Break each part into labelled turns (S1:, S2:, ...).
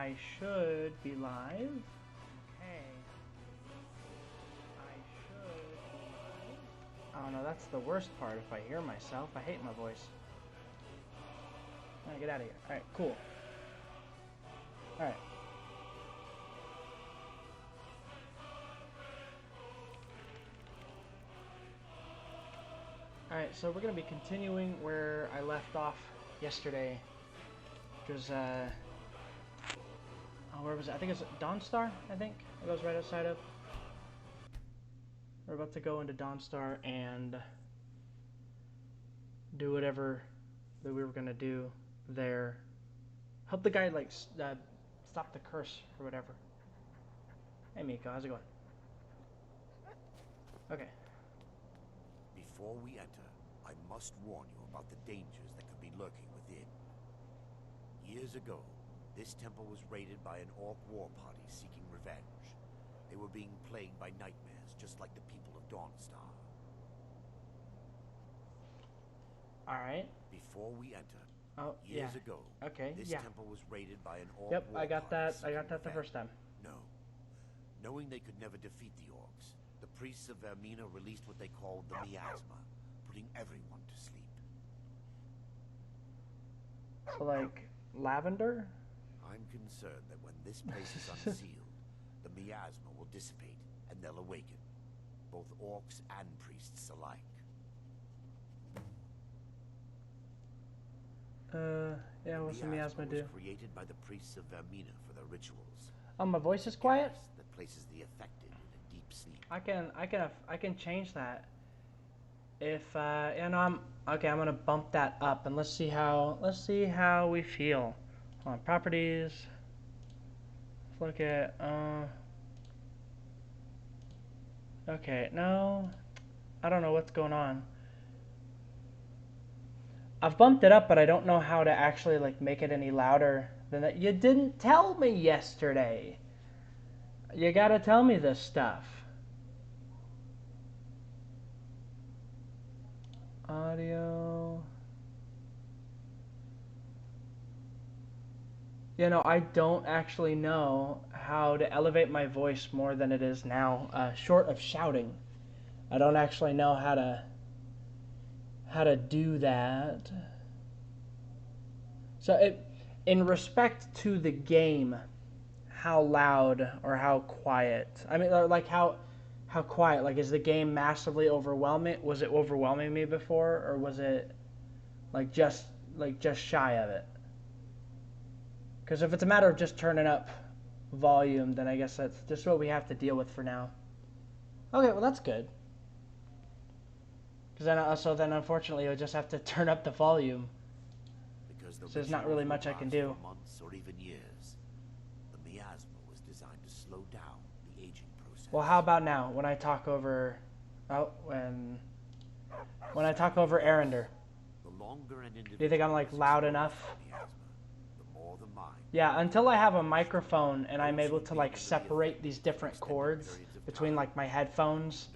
S1: I should be live. Okay. I should be live. Oh no, that's the worst part if I hear myself. I hate my voice. Alright, get out of here. Alright, cool. Alright. Alright, so we're going to be continuing where I left off yesterday. Which was, oh, where was it? I think it's Dawnstar, I think. It goes right outside of. We're about to go into Dawnstar and do whatever that we were going to do there. Help the guy, like, stop the curse or whatever. Hey, Miko, how's it going? Okay.
S2: Before we enter, I must warn you about the dangers that could be lurking within. Years ago, this temple was raided by an orc war party seeking revenge. They were being plagued by nightmares, just like the people of Dawnstar.
S1: Alright.
S2: Before we enter,
S1: years
S2: ago,
S1: okay,
S2: this temple was raided by an orc war
S1: I got
S2: party
S1: that. I got that the
S2: revenge.
S1: first time.
S2: No. Knowing they could never defeat the orcs, the priests of Vermina released what they called the miasma, putting everyone to sleep.
S1: So, like, lavender?
S2: I'm concerned that when this place is unsealed, the miasma will dissipate and they'll awaken, both orcs and priests alike.
S1: Yeah, what's the miasma do?
S2: Was created by the priests of Vermina for their rituals.
S1: Oh, my voice is quiet?
S2: That places the affected in a deep sleep.
S1: I can change that. If and I'm gonna bump that up and let's see how we feel. Hold on, properties. Let's look at okay, no. I don't know what's going on. I've bumped it up, but I don't know how to actually like make it any louder than that. You didn't tell me yesterday. You gotta tell me this stuff. Audio. You know, I don't actually know how to elevate my voice more than it is now, short of shouting. I don't actually know how to do that. So in respect to the game, how loud or how quiet? I mean, like how quiet? Like, is the game massively overwhelming? Was it overwhelming me before, or was it like just shy of it? Because if it's a matter of just turning up volume, then I guess that's just what we have to deal with for now. Okay, well that's good. Because then unfortunately you'll just have to turn up the volume. Because so there's not really much I can do.
S2: Months or even years. The miasma was designed to slow down the aging process.
S1: Well, how about now when I talk over when I talk over Arender? Do you think I'm like loud enough? Yeah, until I have a microphone and I'm able to like separate these different cords between like my headphones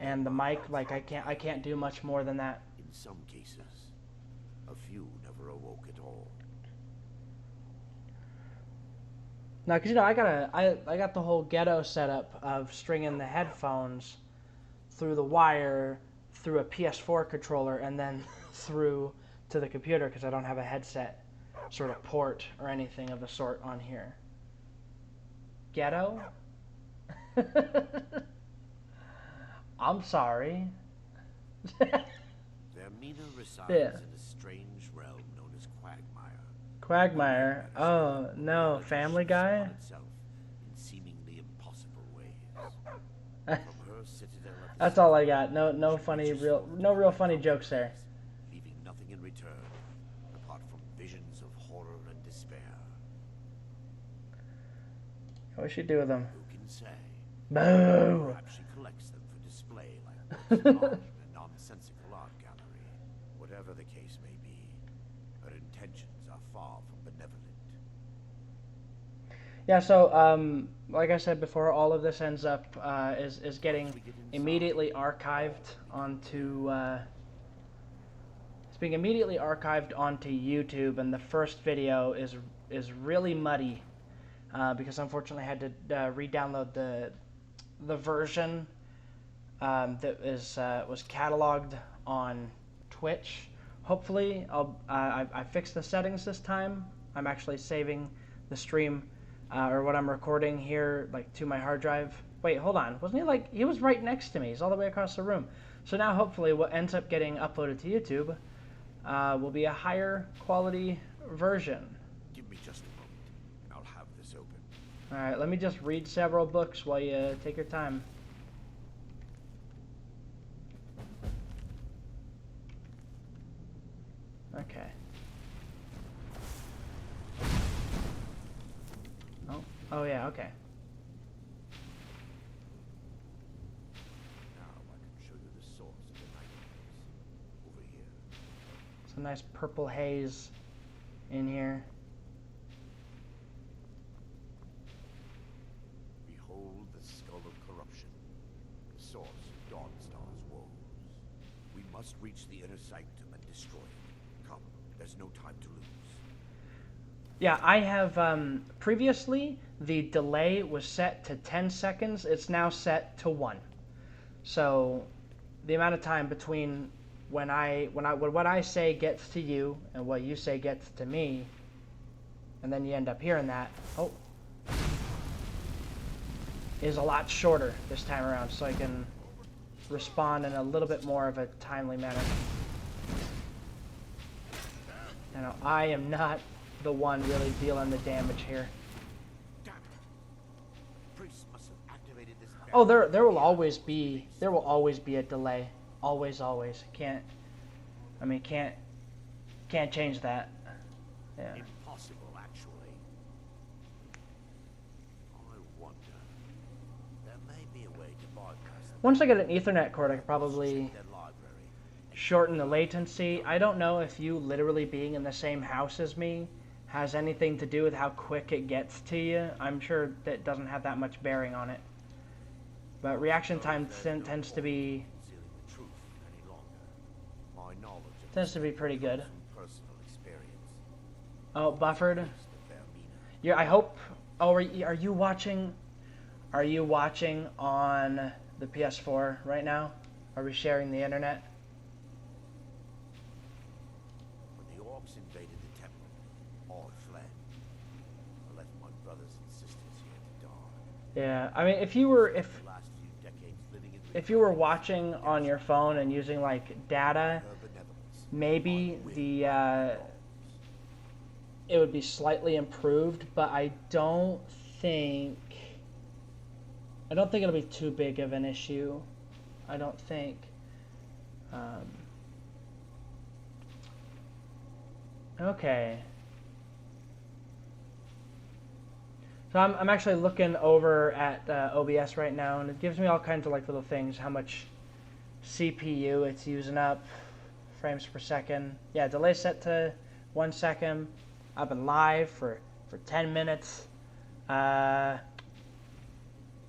S1: and the mic, like I can't do much more than that.
S2: In some cases, a few never awoke at all.
S1: No, because you know I got the whole ghetto setup of stringing the headphones through the wire through a PS4 controller and then through to the computer because I don't have a headset sort of port or anything of the sort on here. Ghetto? I'm sorry.
S2: Vermina resides in a strange realm known as Quagmire.
S1: Quagmire? Oh, no. Family Guy?
S2: In seemingly impossible ways.
S1: That's all I got. No real funny jokes there.
S2: Leaving nothing in return apart from visions of horror and despair.
S1: What should do with them?
S2: Who can say?
S1: Boo!
S2: Perhaps she collects them for display like books of art in a nonsensical art gallery. Whatever the case may be, her intentions are far from benevolent.
S1: Yeah, so like I said before, all of this ends up is getting immediately archived onto it's being immediately archived onto YouTube, and the first video is really muddy because unfortunately I had to re-download the version that was cataloged on Twitch. Hopefully, I fixed the settings this time. I'm actually saving the stream or what I'm recording here like to my hard drive. Wait, hold on. Wasn't he like he was right next to me? He's all the way across the room. So now hopefully what ends up getting uploaded to YouTube will be a higher quality version.
S2: Give me just a moment, and I'll have this open.
S1: All right, let me just read several books while you take your time. Okay. Oh yeah, okay.
S2: Now I can show you the source of the nightmares. Over here.
S1: It's a nice purple haze in here.
S2: Behold the skull of corruption, the source of Dawnstar's woes. We must reach the inner sanctum and destroy it. Come, there's no time to lose.
S1: Yeah, I have previously the delay was set to 10 seconds. It's now set to 1. So the amount of time between when what I say gets to you and what you say gets to me, and then you end up hearing that, is a lot shorter this time around, so I can respond in a little bit more of a timely manner. You know, I am not the one really dealing the damage here.
S2: Damn it. Priests must have activated this.
S1: Oh, there will always be a delay. Always. Can't change that. Yeah.
S2: Impossible, actually. I wonder. There may be a way to bypass them.
S1: Once I get an Ethernet cord, I could probably
S2: Their library.
S1: shorten the latency. I don't know if you literally being in the same house as me has anything to do with how quick it gets to you. I'm sure that doesn't have that much bearing on it. But reaction time tends to be pretty good. Oh, buffered. Yeah, I hope. Oh, are you watching? Are you watching on the PS4 right now? Are we sharing the internet?
S2: When the orcs invaded the temple, all fled. I left my brothers and sisters here to die.
S1: Yeah, I mean, if you were
S2: The last few decades living in
S1: if you were watching on your phone and using like data,
S2: her benevolence,
S1: maybe it would be slightly improved, but I don't think it'll be too big of an issue. I don't think. Okay. So I'm actually looking over at OBS right now, and it gives me all kinds of like little things, how much CPU it's using up, frames per second. Yeah, delay set to 1 second. I've been live for 10 minutes. It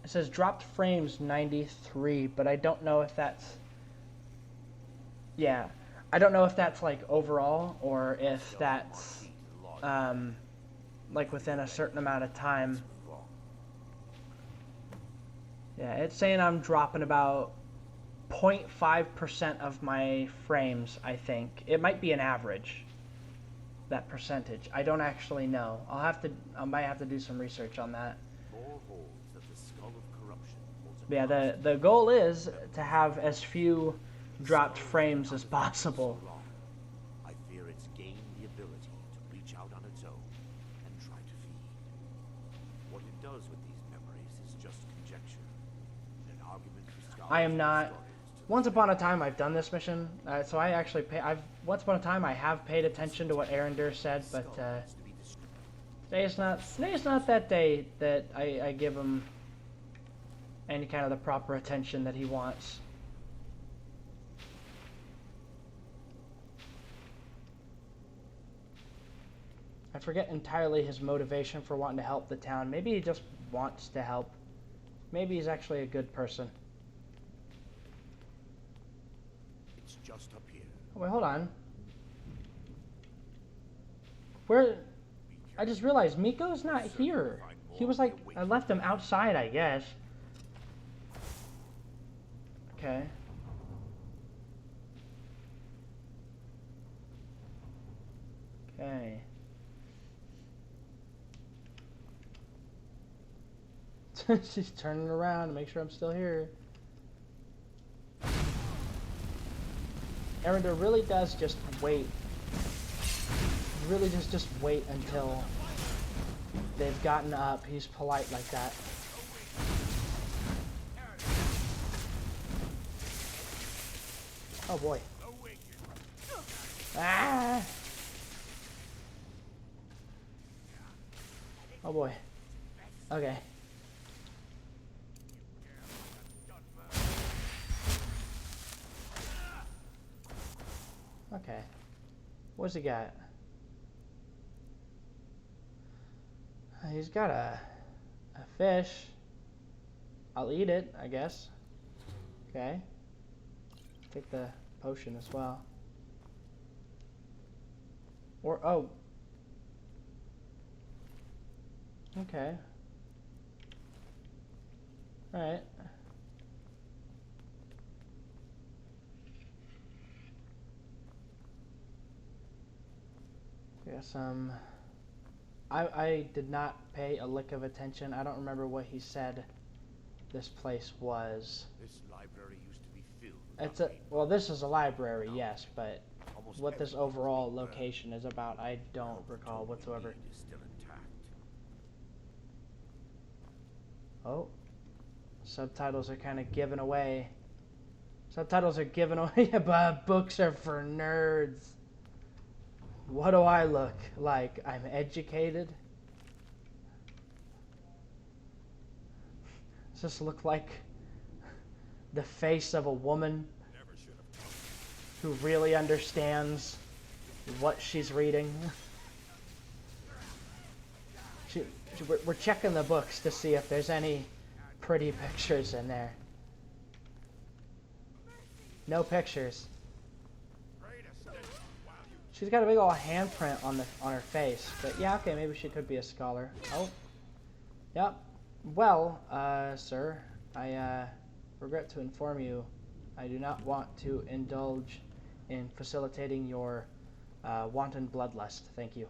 S1: says dropped frames 93, but I don't know if that's... Yeah, I don't know if that's like overall or if that's like within a certain amount of time. Yeah, it's saying I'm dropping about 0.5% of my frames, I think. It might be an average, that percentage. I don't actually know. I might have to do some research on that. Yeah, the goal is to have as few dropped frames as possible.
S2: I fear it's gained the ability to reach out on its own and try to feed. What it does with these memories is just conjecture. An argument for scholars.
S1: I am not. Once upon a time, I've done this mission, so I actually once upon a time, I have paid attention to what Aaron said, but today's not that day that I give him any kind of the proper attention that he wants. I forget entirely his motivation for wanting to help the town. Maybe he just wants to help. Maybe he's actually a good person.
S2: It's just up here.
S1: Oh, wait, hold on. Where? I just realized Miko's not here. He was like, I left him outside, I guess. Okay. Okay. She's turning around to make sure I'm still here. Arendelle really does just wait. Really just wait until they've gotten up. He's polite like that. Oh boy. Ah! Oh boy. Okay. Okay. What's he got? He's got a fish. I'll eat it, I guess. Okay. Take the potion as well. Or, oh. Okay. Alright. Guess, I did not pay a lick of attention. I don't remember what he said this place was.
S2: This library used to be filled with
S1: It's a, well, this is a library, yes, but
S2: almost
S1: what this
S2: everything
S1: overall
S2: has been burned.
S1: location is about, I don't recall
S2: What we
S1: whatsoever.
S2: need is still intact.
S1: Oh, subtitles are kind of given away. Subtitles are given away, but books are for nerds. What do I look like? I'm educated? Does this look like the face of a woman who really understands what she's reading? We're checking the books to see if there's any pretty pictures in there. No pictures. She's got a big old handprint on her face, but yeah, okay, maybe she could be a scholar. Oh, yep. Well, sir, I regret to inform you, I do not want to indulge in facilitating your wanton bloodlust. Thank you.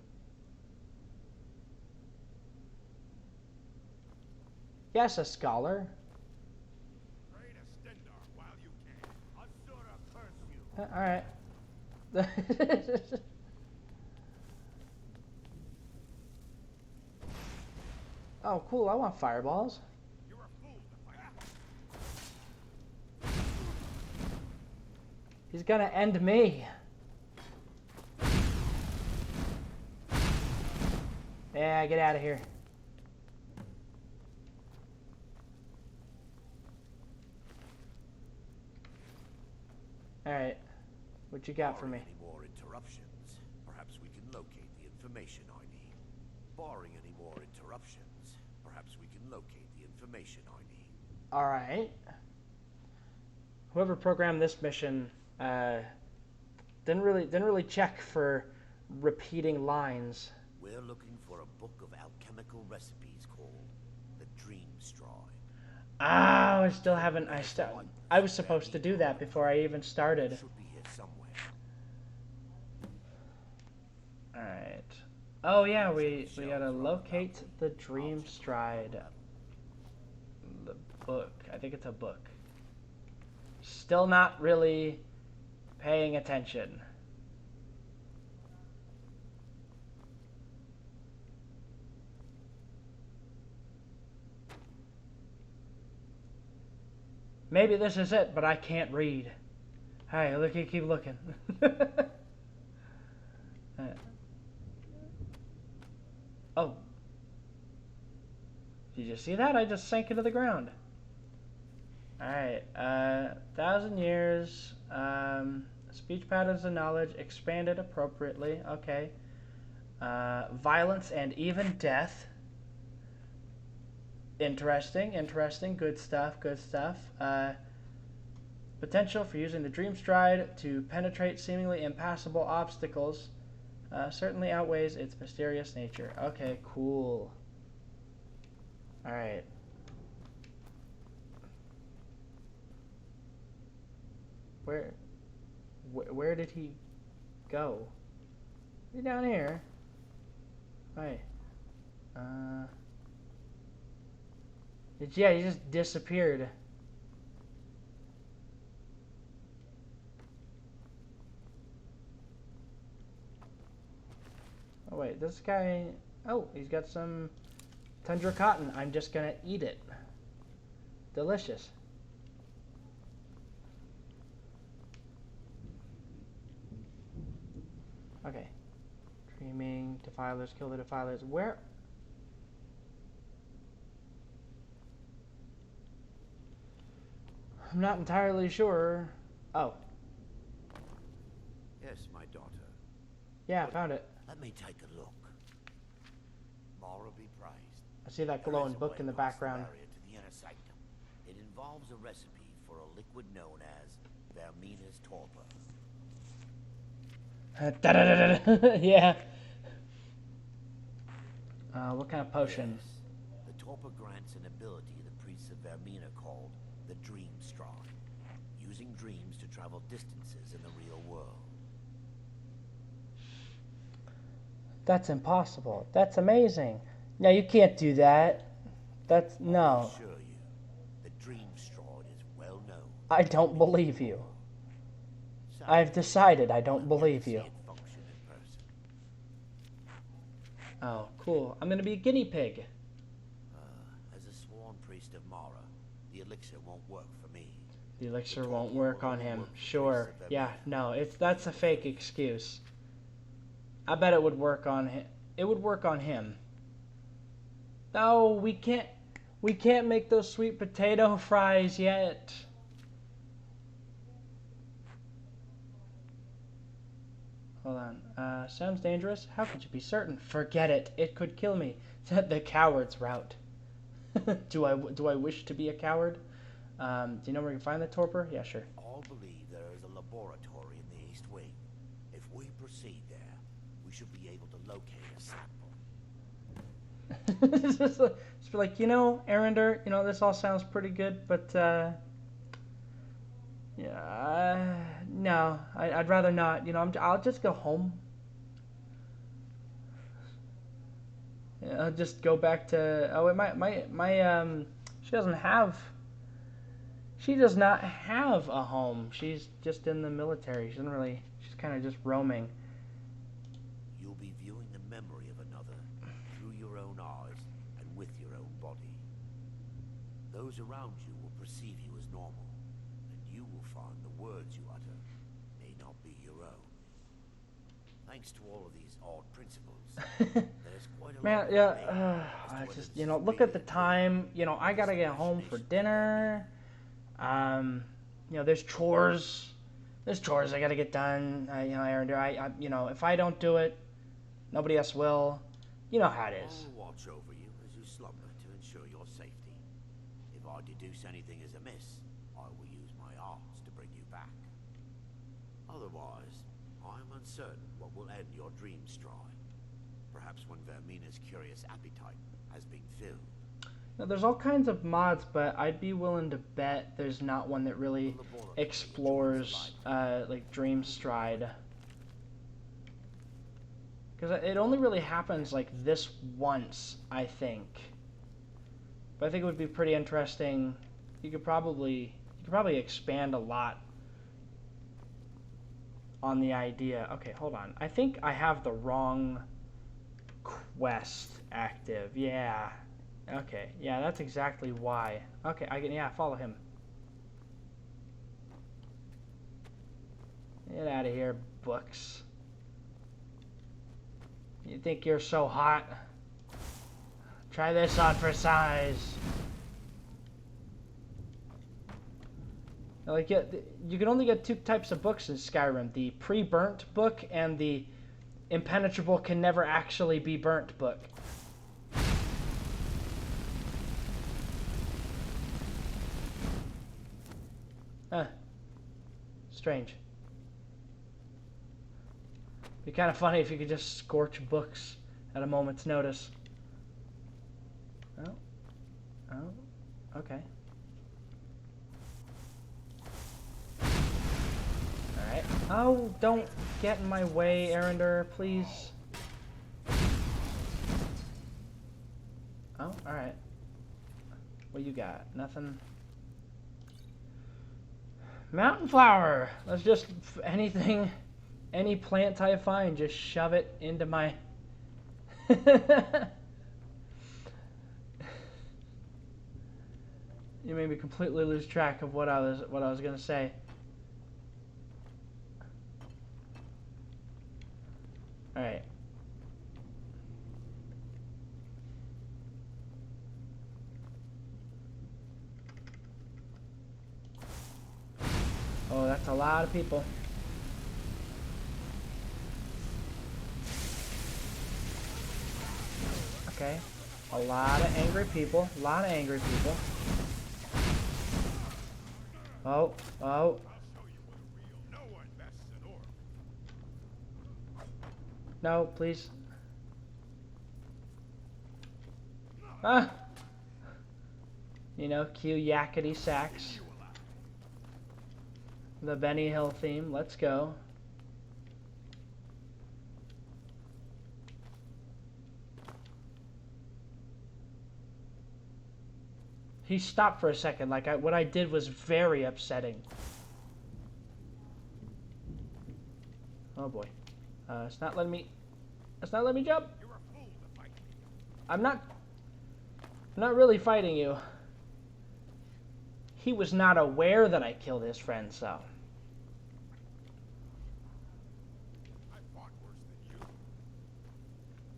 S1: Yes, a scholar. All right. Oh, cool. I want fireballs. He's gonna end me. Yeah, get out of here. Alright. What you got for me?
S2: Any more interruptions? Perhaps we can locate the information I need. Barring any more interruptions, perhaps we can locate the information I need.
S1: Alright. Whoever programmed this mission didn't really check for repeating lines.
S2: We're looking for a book of alchemical recipes called the Dream Straw.
S1: Ah, I still haven't. I was supposed to do that before I even started.
S2: Should be here somewhere.
S1: Alright. Oh yeah, we gotta locate the Dream Stride. The book. I think it's a book. Still not really paying attention. Maybe this is it, but I can't read. Hey, look, keep looking. Oh. Did you see that? I just sank into the ground. Alright, 1,000 years, speech patterns and knowledge expanded appropriately, okay. Violence and even death. Interesting, good stuff. Potential for using the Dream Stride to penetrate seemingly impassable obstacles certainly outweighs its mysterious nature. Okay, cool. Alright. Where did he go? You're down here. Right. Yeah, he just disappeared. Oh wait, this guy... Oh, he's got some tundra cotton. I'm just gonna eat it. Delicious. Okay. Dreaming, defilers, kill the defilers. Where? I'm not entirely sure. Oh.
S2: Yes, my daughter.
S1: Yeah, I found it.
S2: Let me take a look. Mara be praised.
S1: I see that glowing book in the background.
S2: To the inner sanctum. It involves a recipe for a liquid known as Vermina's torpor.
S1: Yeah. What kind of potion?
S2: Yes. The torpor grants an ability the priests of Vermina called the Dream Stride, using dreams to travel distances in the real world.
S1: That's impossible. That's amazing. No, you can't do that. That's no.
S2: I assure you, the Dream Stride is well known.
S1: I don't believe you. I've decided I don't believe you. Oh, cool. I'm gonna be a guinea pig.
S2: As a sworn priest of Mara, the elixir won't work for me.
S1: The elixir won't work on him. Sure. Yeah, no, that's a fake excuse. I bet it would work on him. It would work on him. No, we can't make those sweet potato fries yet. Hold on. Sounds dangerous. How could you be certain? Forget it. It could kill me. The coward's route. Do I wish to be a coward? Do you know where you can find the torpor? Yeah, sure.
S2: All believe there is a laboratory in the East Wing. If we proceed there, we should be able to locate a sample.
S1: Just be like, Arender, this all sounds pretty good, but yeah, no, I'd rather not. I'll just go home. Yeah, I'll just go back to. Oh, my she does not have a home. She's just in the military. She doesn't really. She's kind of just roaming.
S2: You'll be viewing the memory of another through your own eyes and with your own body. Those around you will perceive you as normal. You will find the words you utter may not be your own. Thanks to all of these odd principles, there's quite a
S1: Man,
S2: lot
S1: yeah, I just, look at the time. I gotta get home for dinner. There's chores. There's chores I gotta get done. Aaron, if I don't do it, nobody else will. You know how it is.
S2: I'll watch over you as you slumber to ensure your safety. If I deduce anything is amiss, I will use my arts to bring you back. Otherwise, I am uncertain what will end your dream stride. Perhaps when Vermina's curious appetite has been filled.
S1: Now, there's all kinds of mods, but I'd be willing to bet there's not one that really explores like dream stride. Because it only really happens like this once, I think. But I think it would be pretty interesting. You could probably expand a lot on the idea. Okay, hold on. I think I have the wrong quest active. Yeah. Okay. Yeah, that's exactly why. Okay, follow him. Get out of here, books. You think you're so hot? Try this on for size. Like, you can only get two types of books in Skyrim: the pre-burnt book and the impenetrable can never actually be burnt book. Strange. Be kind of funny if you could just scorch books at a moment's notice. Well, Oh, okay. Alright. Oh, don't get in my way, Arender, please. Oh, alright. What you got? Nothing? Mountain flower! Let's just, anything, any plant I find, just shove it into my... You made me completely lose track of what I was gonna say. All right. Oh, that's a lot of people. Okay. A lot of angry people. A lot of angry people. Oh, oh. No, please. Ah! You know, cue yakety sax. The Benny Hill theme. Let's go. He stopped for a second. Like, what I did was very upsetting. Oh boy. It's not letting me... It's not letting me jump.
S3: You're a fool to fight me.
S1: I'm not really fighting you. He was not aware that I killed his friend, so...
S3: I fought worse than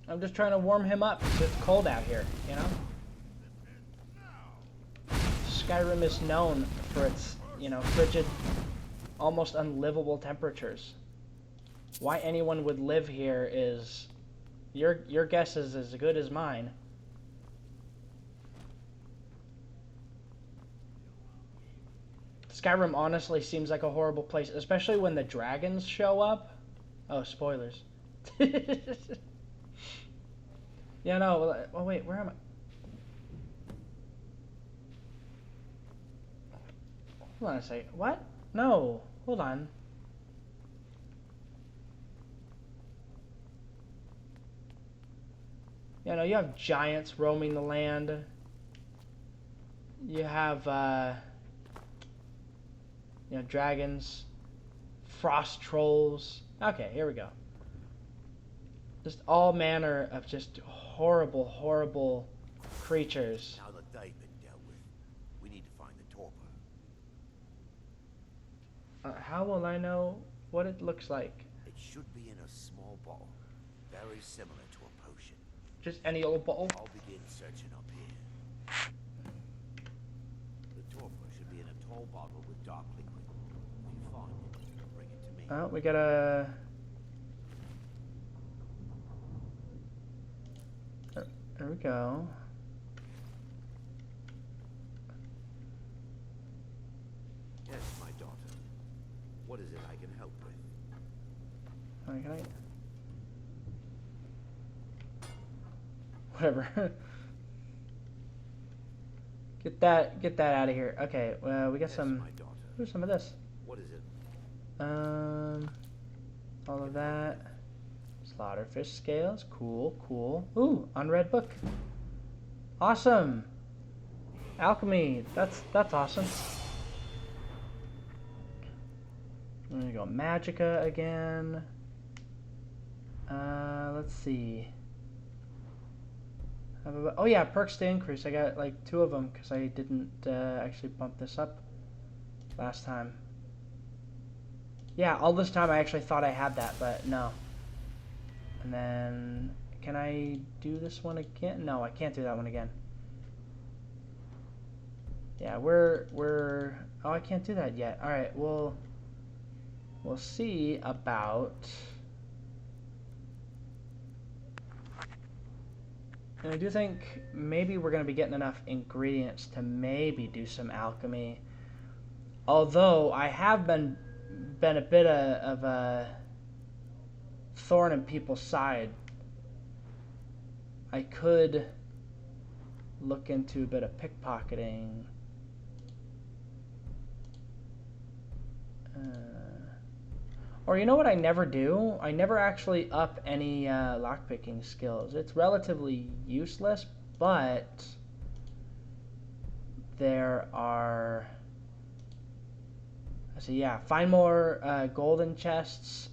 S3: you.
S1: I'm just trying to warm him up. It's cold out here, you know? Skyrim is known for its, you know, frigid, almost unlivable temperatures. Why anyone would live here is... Your guess is as good as mine. Skyrim honestly seems like a horrible place, especially when the dragons show up. Oh, spoilers. Yeah, no, oh wait, where am I? Hold on a second. What? No, hold on. You know, you have giants roaming the land. You have, you know, dragons, frost trolls. Okay, here we go. Just all manner of just horrible, horrible creatures.
S2: Now that they've been dealt with, we need to find the torpor.
S1: How will I know what it looks like?
S2: It should be in a small bottle, very similar to a potion.
S1: Just any old bottle?
S2: I'll begin searching up here. The torpor should be in a tall bottle with dark liquid. If you find it, bring it to me.
S1: Oh, we gotta... There we go.
S2: Yes, my daughter. What is it I can help with?
S1: Can I... Whatever. Get that out of here. Okay, well, we got
S2: Yes,
S1: some...
S2: my daughter.
S1: Here's some of this.
S2: What is it?
S1: All of that. Slaughterfish scales. Cool, cool. Ooh, unread book. Awesome. Alchemy. That's awesome. There you go. Magicka again. Let's see. Oh yeah, perks to increase. I got like 2 of them because I didn't actually bump this up last time. Yeah, all this time I actually thought I had that, but no. And then, can I do this one again? No, I can't do that one again. Yeah, we're oh, I can't do that yet. All right, we'll see about. And I do think maybe we're going to be getting enough ingredients to maybe do some alchemy. Although I have been a bit of a thorn in people's side. I could look into a bit of pickpocketing. Or you know what I never do? I never actually up any lockpicking skills. It's relatively useless, but there are... So yeah, find more golden chests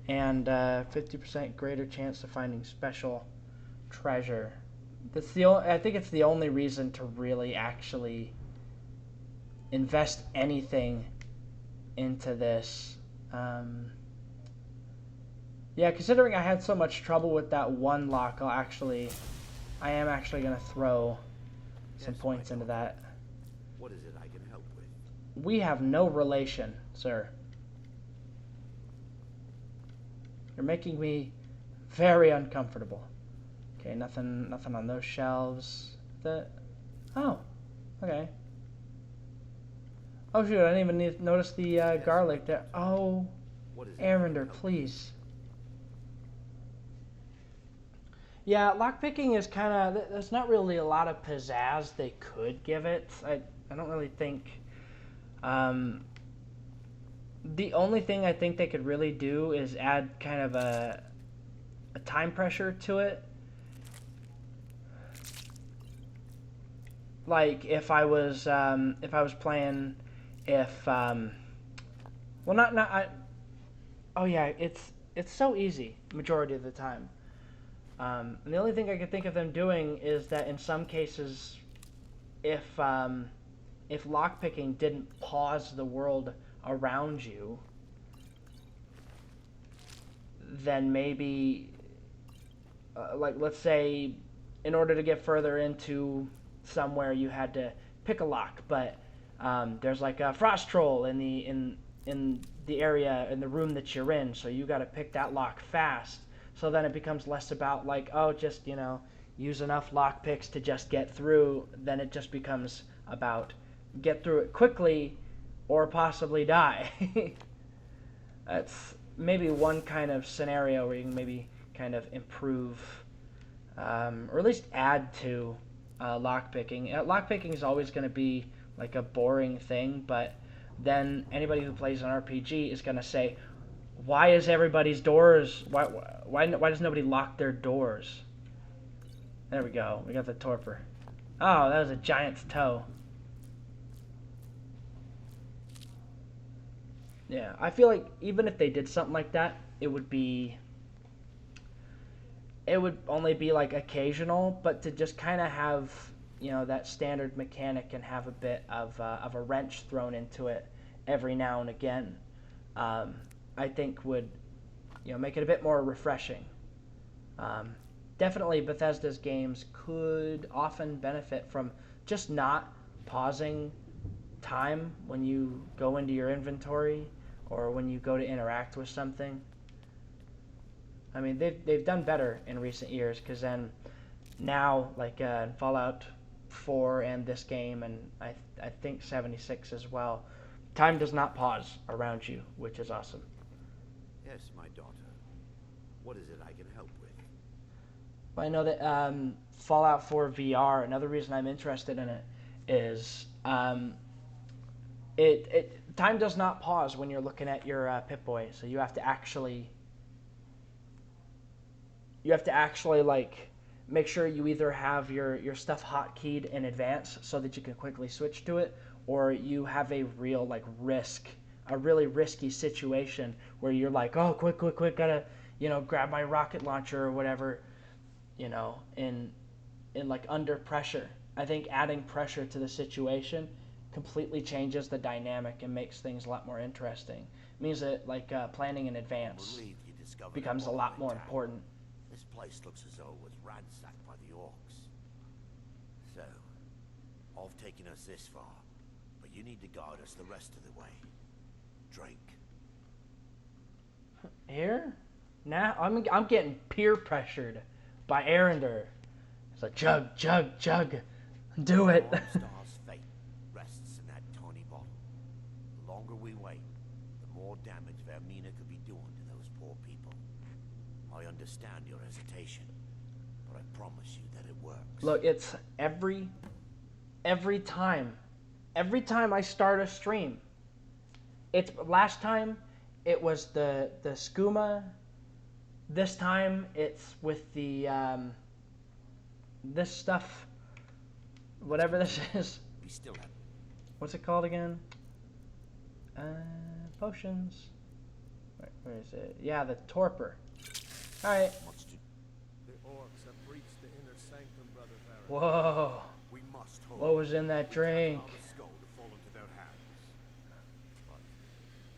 S1: and 50% greater chance of finding special treasure. That's I think it's the only reason to really actually invest anything into this. Yeah, considering I had so much trouble with that one lock, I am actually going to throw some points into that.
S2: What is it I can help with?
S1: We have no relation, sir. You're making me very uncomfortable. Okay, nothing on those shelves. Oh, okay. Oh shoot, I didn't even notice the garlic there. Oh, Arender, please. Yeah, lockpicking is kind of, there's not really a lot of pizzazz they could give it. I don't really think, the only thing I think they could really do is add kind of a time pressure to it. Like if I was playing, oh yeah, it's so easy majority of the time. And the only thing I could think of them doing is that in some cases, if lockpicking didn't pause the world around you, then maybe, like let's say, in order to get further into somewhere, you had to pick a lock, but there's like a frost troll in the area in the room that you're in, so you got to pick that lock fast. So then it becomes less about like, oh, just, use enough lock picks to just get through. Then it just becomes about get through it quickly or possibly die. That's maybe one kind of scenario where you can maybe kind of improve, or at least add to lockpicking. Lockpicking is always going to be like a boring thing, but then anybody who plays an RPG is going to say, why is everybody's doors, why does nobody lock their doors? There we go, we got the torpor. Oh, that was a giant's toe. Yeah, I feel like even if they did something like that, it would only be like occasional, but to just kind of have, that standard mechanic and have a bit of a wrench thrown into it every now and again, I think would, make it a bit more refreshing. Definitely Bethesda's games could often benefit from just not pausing time when you go into your inventory or when you go to interact with something. I mean, they've done better in recent years, because then now, like Fallout 4 and this game, and I think 76 as well, time does not pause around you, which is awesome.
S2: Yes, my daughter. What is it I can help with?
S1: I know that Fallout 4 VR, another reason I'm interested in it is time does not pause when you're looking at your Pip-Boy, so you have to actually like make sure you either have your stuff hotkeyed in advance so that you can quickly switch to it, or you have a real like a really risky situation where you're like, oh, quick, gotta, grab my rocket launcher or whatever, in like under pressure. I think adding pressure to the situation completely changes the dynamic and makes things a lot more interesting. It means that like planning in advance becomes a lot more important.
S2: This place looks as though it was ransacked by the orcs. So, I've taken us this far, but you need to guide us the rest of the way. Drink.
S1: Here? Now I'm getting peer pressured by Arender. It's like chug, do it.
S2: Star's fate rests in that tiny bottle. The longer we wait, the more damage Vermina could be doing to those poor people. I understand your hesitation, but I promise you that it works.
S1: Look, it's every time. Every time I start a stream. It's last time it was the skooma. This time it's with the this stuff, whatever this is.
S2: We still have.
S1: What's it called again? Potions. Where is it? Yeah, the torpor. All right.
S2: Much to.
S4: The orcs have breached the inner sanctum, Brother Varric.
S1: Whoa.
S2: We must hold.
S1: What was in that drink?
S2: Allow the skull to fall into their hands.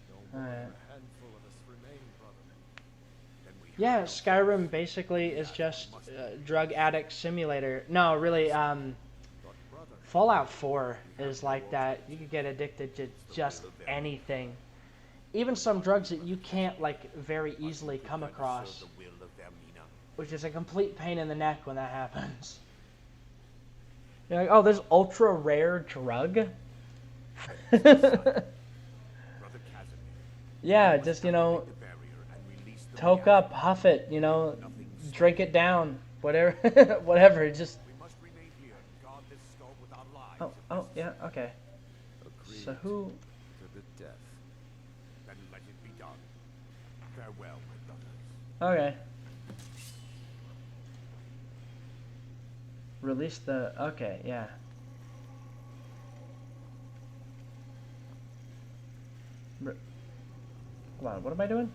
S4: No more
S1: Alright.
S4: than a handful of us remain, brother.
S2: Then we have
S1: Yeah,
S2: no
S1: Skyrim basically is just drug addict simulator. No, really,
S4: But brother,
S1: Fallout 4 is like that. You could get addicted to just anything. Even some drugs that you can't like very easily come across,
S2: the will of Vermina.
S1: which is a complete pain in the neck when that happens. You're like, oh, there's ultra rare drug?
S2: Brother Casimir.
S1: Yeah, just, you know,
S2: The barrier and release the
S1: toke
S2: reality.
S1: up, huff it, you know, drink it down, whatever, whatever, just,
S2: We must remain here and guard this skull with our lives.
S1: oh, yeah, okay.
S4: agreed
S1: So who,
S4: to the death.
S2: Then let it be done. Farewell, my brothers.
S1: okay. Release the, okay, yeah. Hold on, what am I doing?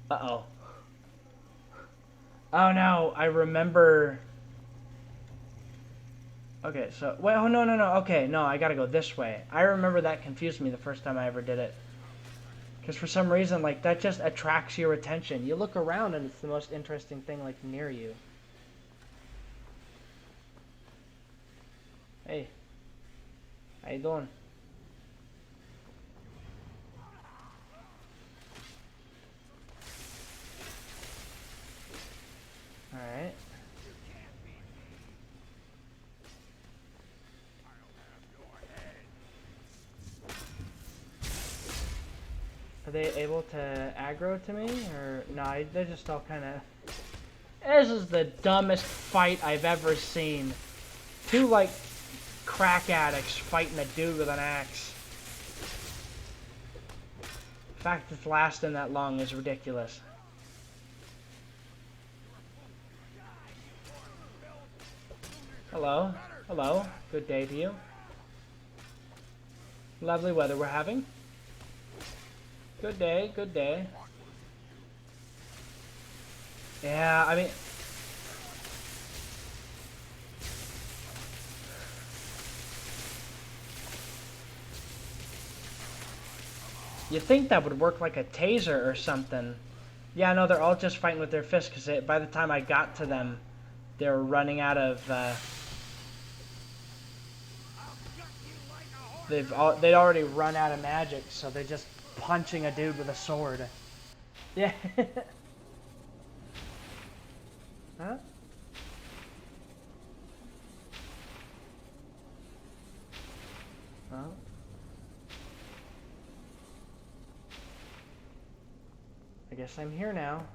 S1: Uh-oh. Oh no, I remember. Okay, so, wait, oh no, okay, no, I gotta go this way. I remember that confused me the first time I ever did it. Because for some reason, like, that just attracts your attention. You look around and it's the most interesting thing, like, near you. Hey. How you doing? Alright. Are they able to aggro to me? Or, no, they're just all kind of... This is the dumbest fight I've ever seen. Two, like, crack addicts fighting a dude with an axe. The fact it's lasting that long is ridiculous. Hello. Hello. Good day to you. Lovely weather we're having. Good day, good day. Yeah, I mean... You think that would work like a taser or something. Yeah, no, they're all just fighting with their fists, because by the time I got to them, they were running out of... they'd already run out of magic, so they're just punching a dude with a sword. Yeah. Huh? Oh. I guess I'm here now.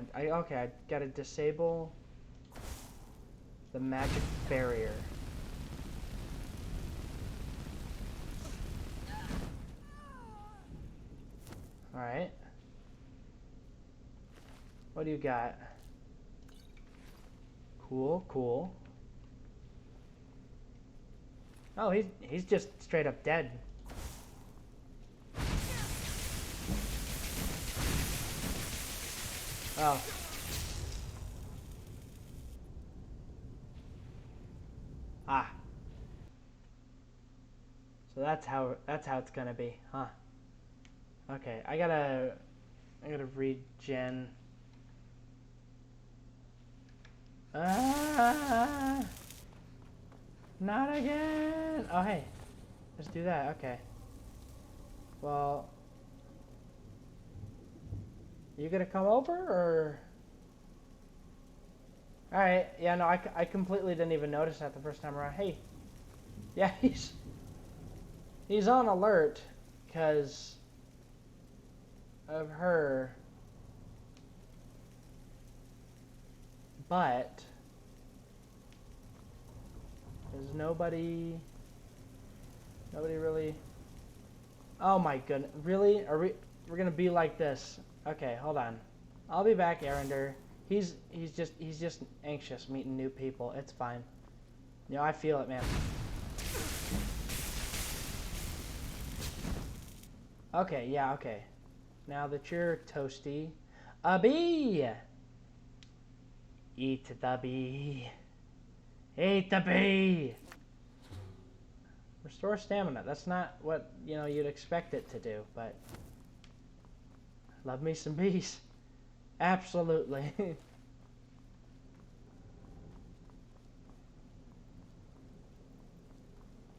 S1: Okay, I gotta disable the magic barrier. Alright. What do you got? Cool, cool. Oh, he's just straight up dead. Oh. Ah. So that's how it's gonna be, huh? Okay, I gotta regen. Ah, not again. Oh hey, let's do that. Okay. Well, you gonna come over or? All right. Yeah. No, I completely didn't even notice that the first time around. Hey. Yeah, He's on alert because of her. But there's nobody really. Oh my goodness, really? We're gonna be like this? Okay, hold on. I'll be back, Arender. He's just anxious meeting new people. It's fine. You know, I feel it, man. Okay, yeah, okay. Now that you're toasty, a bee. Eat the bee. Eat the bee. Restore stamina. That's not what, you know, you'd expect it to do, but love me some bees. Absolutely.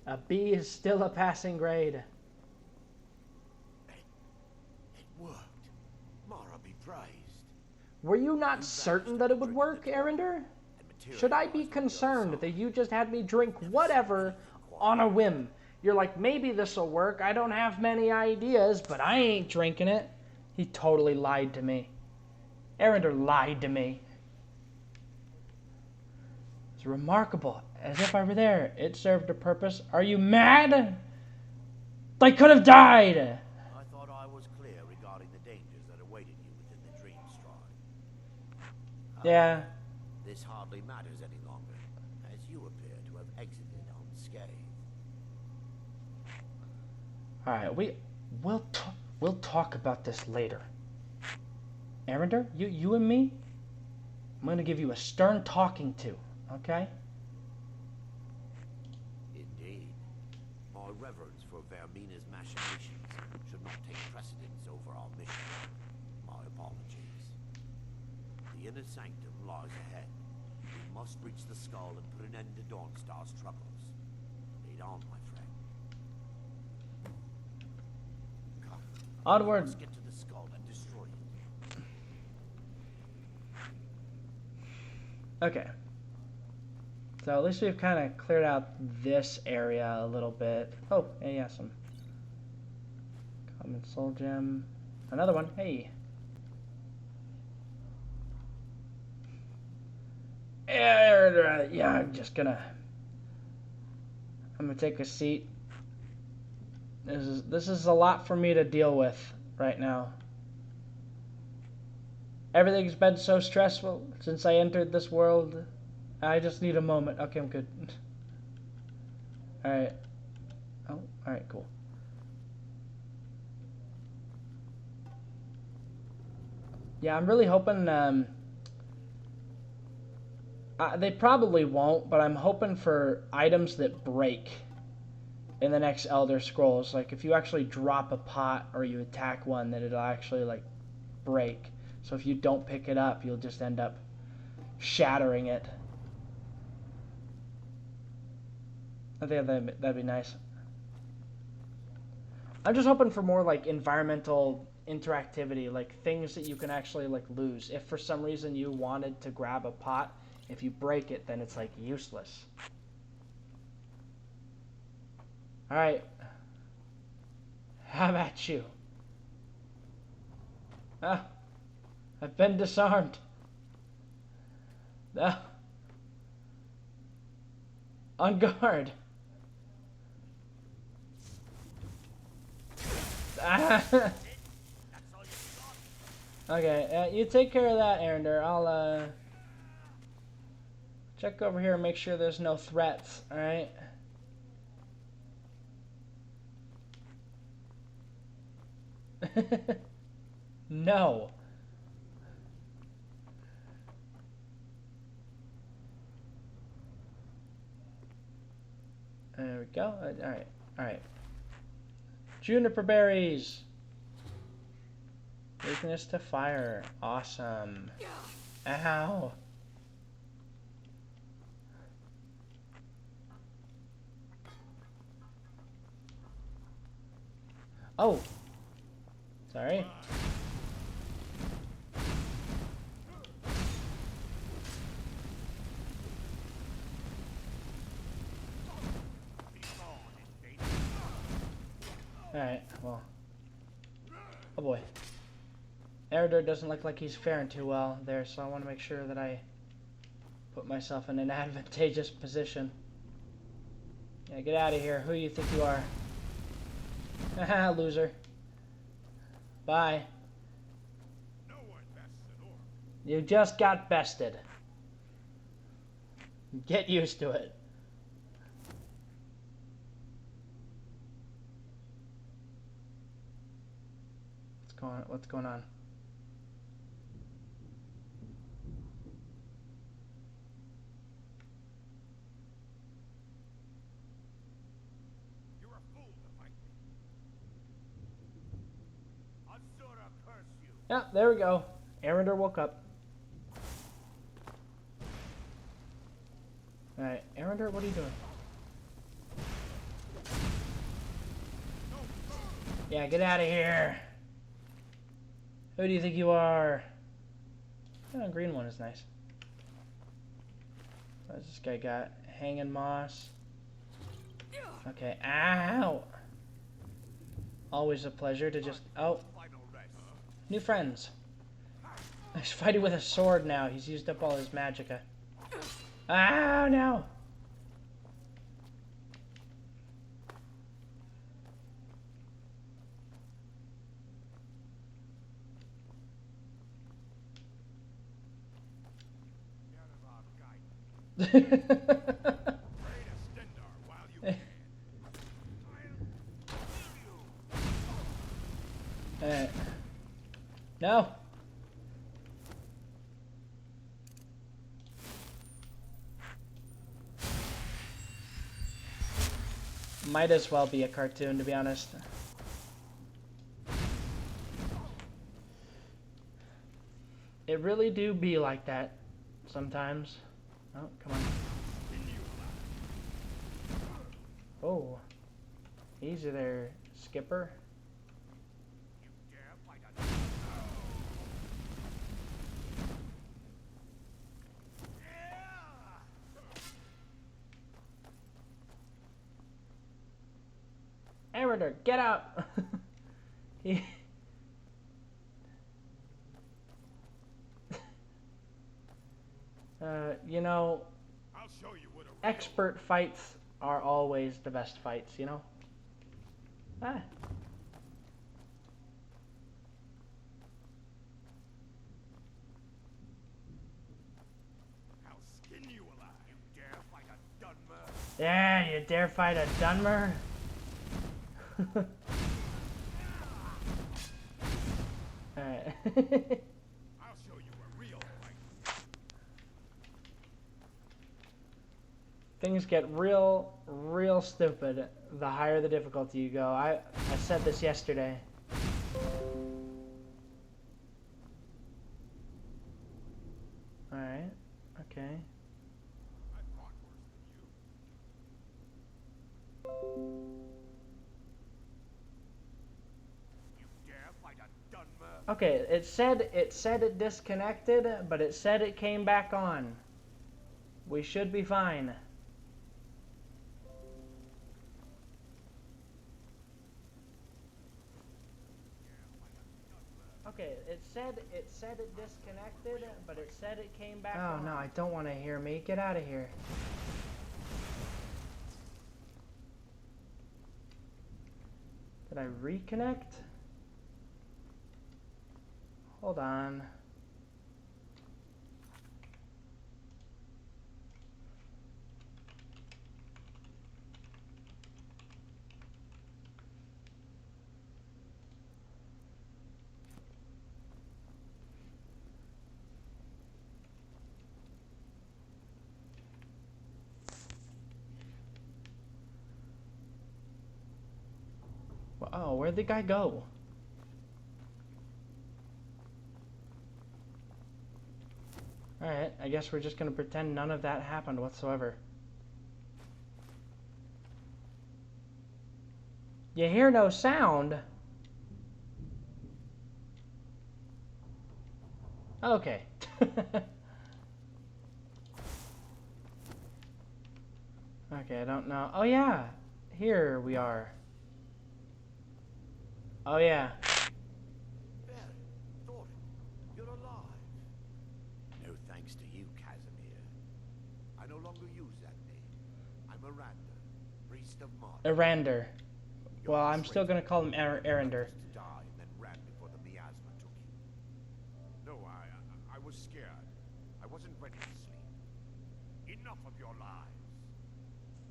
S1: A B is still a passing grade.
S2: It worked. Mara be praised.
S1: Were you not certain that it would work, Arender? Should I be concerned that you just had me drink whatever on a whim? You're like, maybe this'll work. I don't have many ideas, but I ain't drinking it. He totally lied to me. Arender lied to me. It's remarkable. As if I were there. It served a purpose. Are you mad? They could have died.
S2: I thought I was clear regarding the dangers that awaited you within the dream stride.
S1: Yeah.
S2: This hardly matters any longer, as you appear to have exited unscathed.
S1: All right, we'll talk about this later. Arender, you and me, I'm gonna give you a stern talking to, okay?
S2: Indeed. My reverence for Vermina's machinations should not take precedence over our mission. My apologies. The inner sanctum lies ahead. We must reach the skull and put an end to Dawnstar's troubles. Lead on, my friend. Come.
S1: Onward.
S2: Let's get to the skull and destroy it.
S1: Okay. So at least we've kind of cleared out this area a little bit. Oh, yeah, some common soul gem. Another one. Hey. Yeah, I'm gonna take a seat. This is a lot for me to deal with right now. Everything's been so stressful since I entered this world. I just need a moment. Okay, I'm good. Alright. Oh, alright, cool. Yeah, I'm really hoping, they probably won't, but I'm hoping for items that break in the next Elder Scrolls. Like, if you actually drop a pot or you attack one, that it'll actually, like, break. So if you don't pick it up, you'll just end up shattering it. I think that'd be nice. I'm just hoping for more, like, environmental interactivity, like things that you can actually, like, lose. If for some reason you wanted to grab a pot, if you break it, then it's, like, useless. Alright. How about you? Ah, I've been disarmed. Ah. On guard. Ah. Okay, you take care of that, Arender. I'll, check over here and make sure there's no threats, alright? No. There we go. Alright, alright. Juniper berries. Weakness to fire. Awesome. Ow. Oh. Sorry. Alright, well. Oh boy. Eridur doesn't look like he's faring too well there, so I want to make sure that I put myself in an advantageous position. Yeah, get out of here. Who do you think you are? Haha, loser. Bye.
S3: No one bests an orc.
S1: You just got bested. Get used to it. What's going on?
S3: You're a fool to fight me.
S2: Asura curse you!
S1: Yeah, there we go. Eridur woke up. Alright, Eridur, what are you doing? Yeah, get out of here. Who do you think you are? Oh, green one is nice. What's this guy got? Hanging moss. Okay, ow! Always a pleasure to just... Oh,
S2: Final rest.
S1: new friends. He's fighting with a sword now. He's used up all his magicka. Ah, no!
S3: Pray to Stendar while you can.
S1: No. Might as well be a cartoon, to be honest. It really do be like that sometimes. Oh, come on. Oh. Easy there, Skipper.
S2: You dare fight a...
S1: Eridur, get up! He... you know,
S3: I'll show you what a real
S1: expert fights are always the best fights, you know? Ah.
S3: I'll skin you alive.
S2: You dare fight a Dunmer?
S1: Yeah, you dare fight a Dunmer? Alright.
S3: I'll show you a real fight.
S1: Things get real stupid the higher the difficulty you go. I said this yesterday. Alright, okay.
S3: I fought worse than you.
S2: You dare fight a Dunmer?
S1: Okay, it said it disconnected, but it said it came back on. We should be fine. Okay, it said it disconnected, but it said it came back on. Oh no, I don't want to hear me. Get out of here. Did I reconnect? Hold on. Oh, where'd the guy go? Alright, I guess we're just gonna pretend none of that happened whatsoever. You hear no sound? Okay. Okay, I don't know. Oh yeah, here we are. Oh yeah.
S2: Barry, Thornton, you're alive. No thanks to you, Casimir. I no longer use that name. I'm Miranda, priest of Mars.
S1: Erander. Well, I'm still gonna call him Erender.
S2: To die and then ran before the miasma took you.
S3: No, I was scared.
S2: I wasn't ready to sleep. Enough of your lies.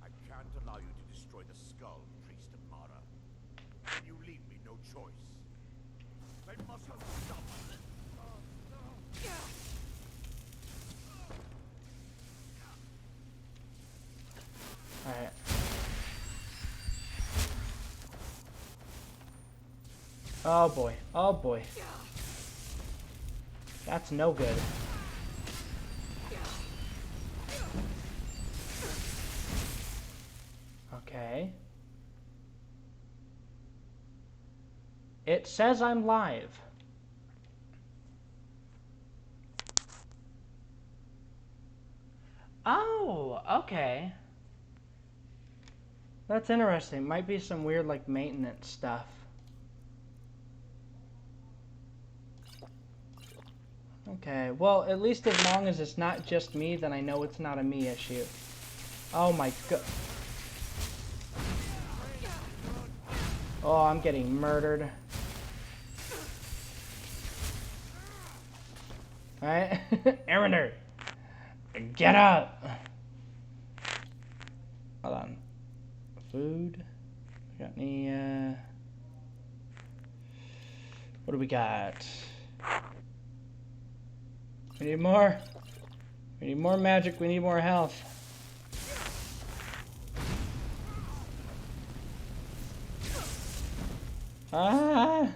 S2: I can't allow you to destroy the skull, priest of Mara. And you leave me no choice. They mustn't stop.
S1: Alright. Oh boy. Oh boy. That's no good. Okay. It says I'm live. Oh, okay. That's interesting. Might be some weird, like, maintenance stuff. Okay, well, at least as long as it's not just me, then I know it's not a me issue. Oh my god. Oh, I'm getting murdered. Alright? Erender! Get up! Hold on. Food? Got any, what do we got? We need more. We need more magic. We need more health. Ah!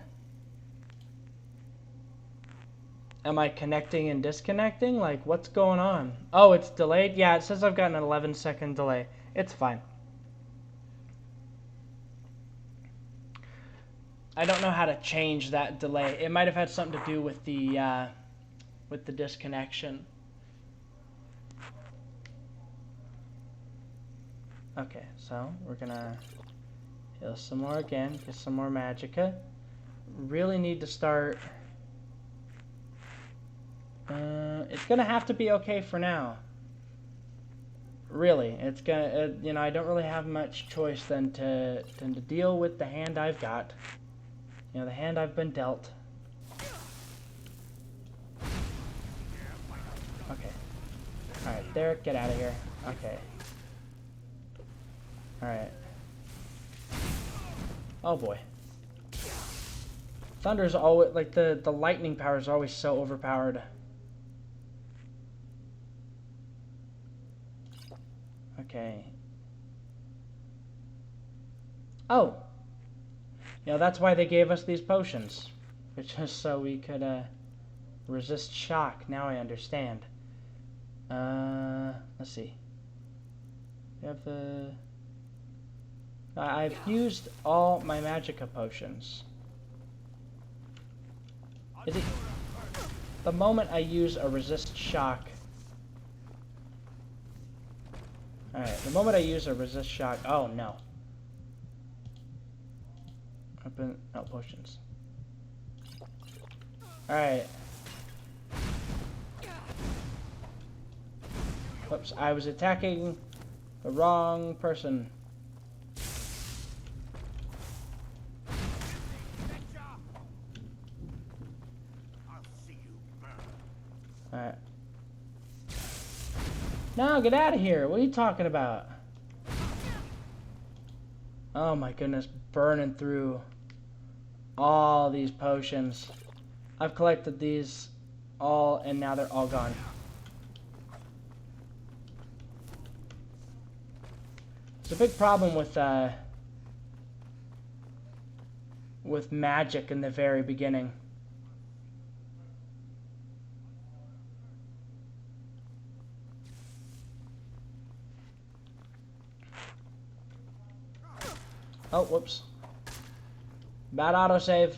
S1: Am I connecting and disconnecting? Like, what's going on? Oh, it's delayed? Yeah, it says I've got an 11-second delay. It's fine. I don't know how to change that delay. It might have had something to do with the disconnection. Okay, so we're gonna heal some more again, get some more magicka. Really need to start. It's gonna have to be okay for now. Really, it's gonna. You know, I don't really have much choice than to deal with the hand I've got. You know, the hand I've been dealt. Okay. Alright, there, get out of here. Okay. Alright. Oh boy. Thunder's always, like, the lightning power is always so overpowered. Okay. Oh! You know, that's why they gave us these potions. It's just so we could, resist shock. Now I understand. Let's see. We have the... I've used all my magicka potions. Is it... The moment I use a resist shock... Alright, the moment I use a resist shock... Oh, no. Open... Oh, potions. Alright. Whoops, I was attacking the wrong person. Alright. No, get out of here. What are you talking about? Oh my goodness, burning through all these potions. I've collected these all, and now they're all gone. It's a big problem with magic in the very beginning. Oh, whoops. Bad autosave.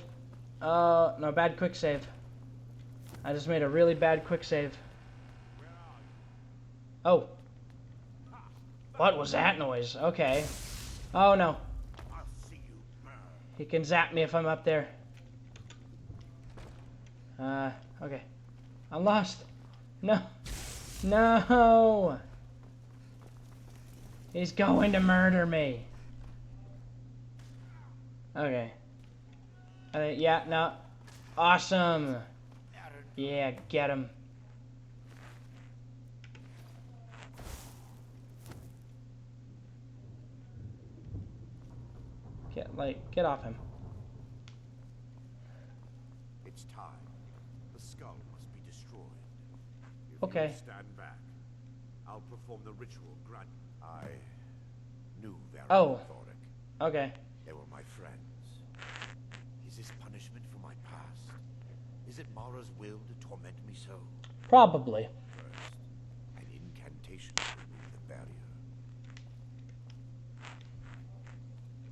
S1: No, bad quick save. I just made a really bad quick save. Oh. What was that noise? Okay. Oh, no. He can zap me if I'm up there. Okay. I'm lost. No. No! He's going to murder me. Okay. Yeah, no. Awesome. Yeah, get him. Get off him.
S2: It's time. The skull must be destroyed. If
S1: Okay.
S2: you stand back, I'll perform the ritual grant. I knew Varric
S1: Oh.
S2: and Thoric.
S1: Okay.
S2: They were my friends. Is this punishment for my past? Is it Mara's will to torment me so?
S1: Probably.
S2: First, an incantation to remove the barrier.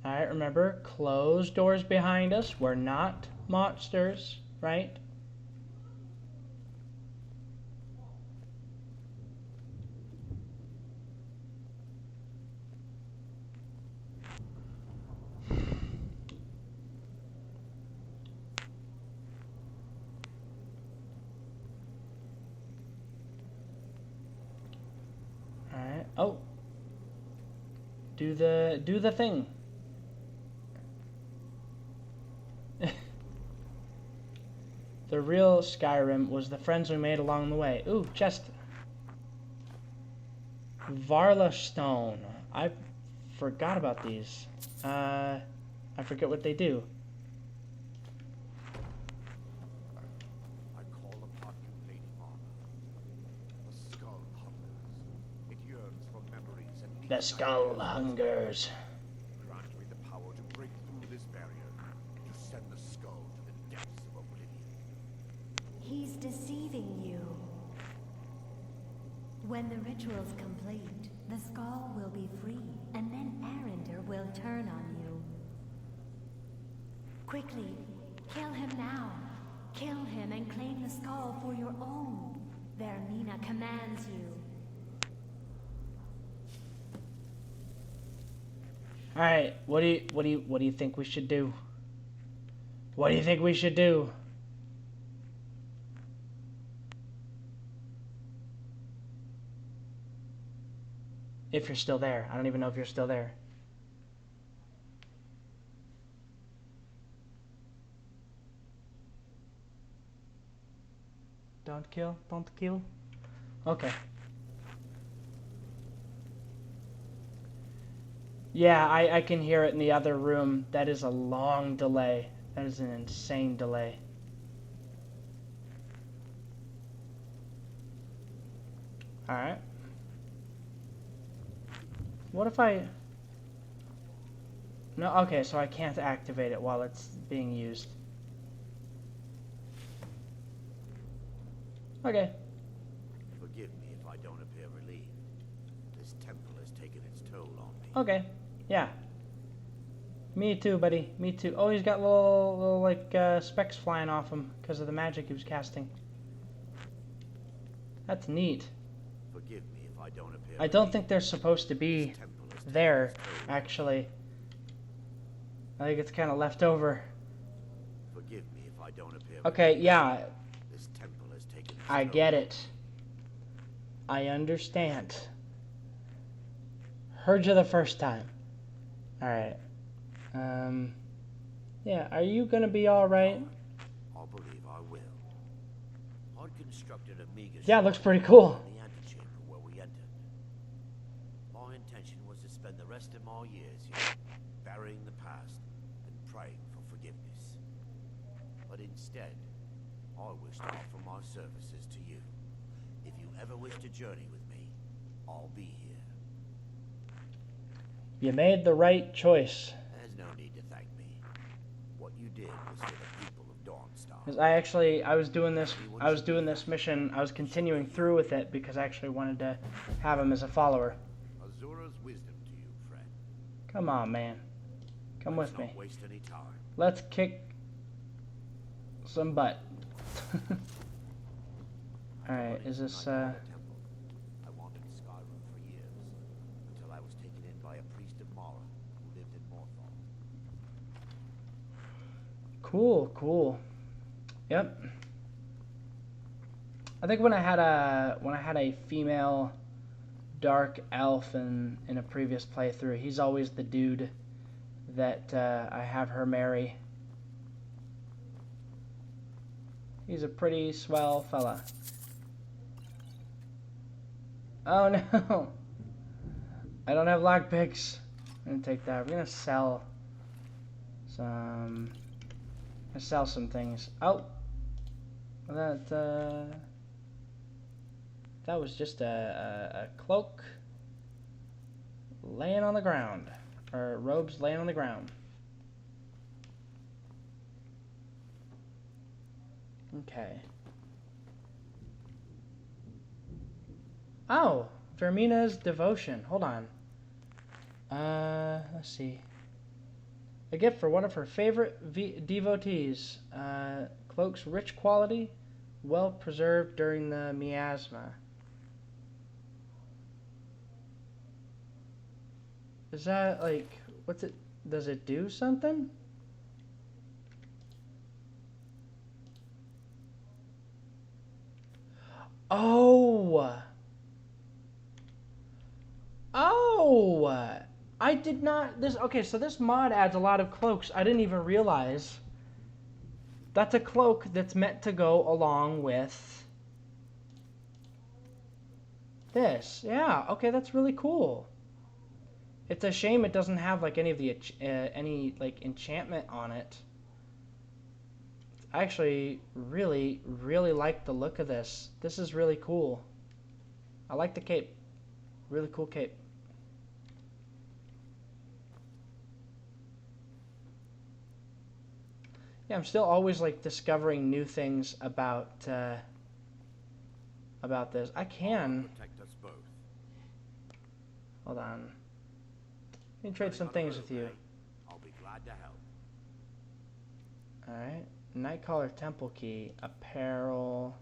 S1: Alright, remember, close doors behind us. We're not monsters, right? Alright. Oh. Do the thing. The real Skyrim was the friends we made along the way. Ooh, chest. Varla stone. I forgot about these. I forget what they do.
S2: I call upon you, Lady Mara. The skull hungers. It yearns for memories and
S1: The skull hungers.
S2: Grant me the power to break through this barrier, to send the skull to the depths of oblivion.
S5: He's deceiving you. When the ritual's complete, the skull will be free, and then Arender will turn on you. Quickly, kill him now. Kill him and claim the skull for your own. Vermina commands you.
S1: All right, what do you think we should do? What do you think we should do? If you're still there. I don't even know if you're still there. Don't kill. Don't kill. Okay. Yeah, I can hear it in the other room. That is a long delay. That is an insane delay. Alright. What if I... No, okay, so I can't activate it while it's being used. Okay.
S2: Forgive me if I don't appear relieved. This temple has taken its toll on me.
S1: Okay. Yeah. Me too, buddy. Me too. Oh, he's got little like, specks flying off him because of the magic he was casting. That's neat.
S2: Forgive me if I don't appear
S1: I don't think they're supposed to be
S2: This temple has taken
S1: there,
S2: its toll.
S1: actually. I think it's kind of left over.
S2: Forgive me if I don't appear
S1: Okay,
S2: relieved.
S1: yeah,
S2: This temple has taken its
S1: I
S2: toll.
S1: get it. I understand. Heard you the first time. Alright. Yeah, are you gonna be alright?
S2: I believe I will. I'd constructed a meager
S1: Yeah, it looks
S2: shrine
S1: pretty cool.
S2: in the antechamber where we entered. My intention was to spend the rest of my years here, burying the past and praying for forgiveness. But instead, I wish to offer my services to you. If you ever wish to journey with me, I'll be here.
S1: You made the right choice.
S2: There's no need to thank me. What you did was for the people of Dawnstar.
S1: 'Cause I was doing this mission, I was continuing through with it because I actually wanted to have him as a follower.
S2: Azura's wisdom to you, friend.
S1: Come on, man. Come
S2: Let's
S1: with me.
S2: not waste any time.
S1: Let's kick some butt. Alright, is this,
S2: I wandered Skyrim for years, until I was taken in by a priest of Mara who lived in Morthal.
S1: Cool, cool. Yep. I think when I had a female dark elf in a previous playthrough, he's always the dude that I have her marry. He's a pretty swell fella. Oh no! I don't have lockpicks. I'm gonna take that. We're gonna sell some. Sell some things. Oh, that was just a cloak laying on the ground, or robes laying on the ground. Okay. Oh, Vermina's devotion. Hold on. Let's see. A gift for one of her favorite devotees. Cloak's rich quality, well preserved during the miasma. Is that like, what's it? Does it do something? Oh. Oh. I did not. Okay, so this mod adds a lot of cloaks. I didn't even realize. That's a cloak that's meant to go along with this. Yeah. Okay, that's really cool. It's a shame it doesn't have like any of the any like enchantment on it. I actually really like the look of this. This is really cool. I like the cape. Really cool cape. Yeah, I'm still always like discovering new things about this. I can.
S2: Protect us both.
S1: Hold on. Let me trade some things with you.
S2: I'll be glad to help.
S1: All right. Nightcaller Temple Key, apparel.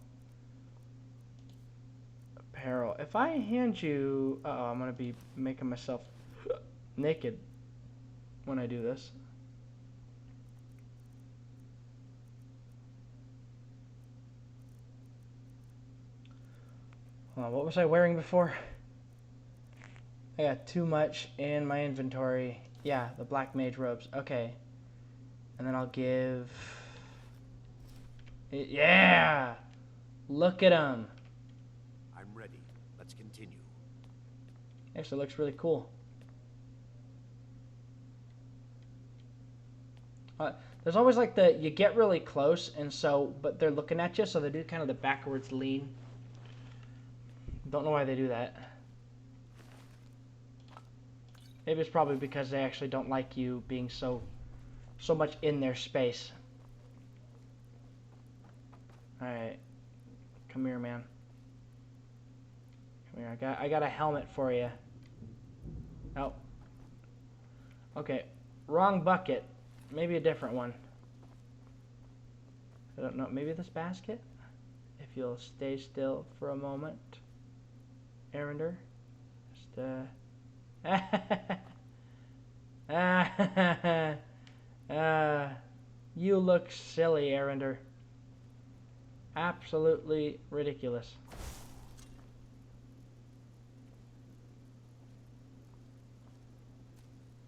S1: If I hand you, I'm gonna be making myself naked when I do this. Hold on, what was I wearing before? I got too much in my inventory. Yeah, the black mage robes. Okay, and then I'll give. Yeah! Look at him.
S2: I'm ready. Let's continue.
S1: Actually, looks really cool. There's always like you get really close, and so, but they're looking at you, so they do kind of the backwards lean. Don't know why they do that. Maybe it's probably because they actually don't like you being so much in their space. Alright. Come here, man. Come here. I got a helmet for you. Oh. Okay. Wrong bucket. Maybe a different one. I don't know. Maybe this basket? If you'll stay still for a moment. Arender. Just, you look silly, Arender. Absolutely ridiculous.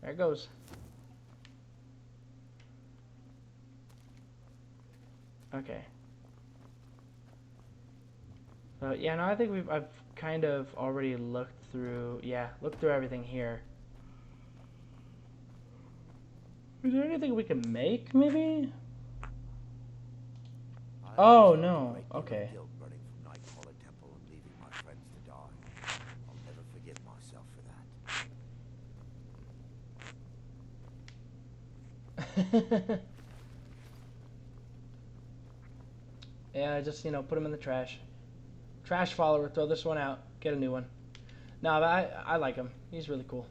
S1: There it goes. Okay. So yeah, no, I think I've kind of already looked through everything here. Is there anything we can make, maybe? Oh no. Okay.
S2: Running from Nightcaller Temple and leaving my friends to die. I'll never forgive myself for that.
S1: Yeah, just put him in the trash. Trash follower. Throw this one out. Get a new one. No, but I like him. He's really cool.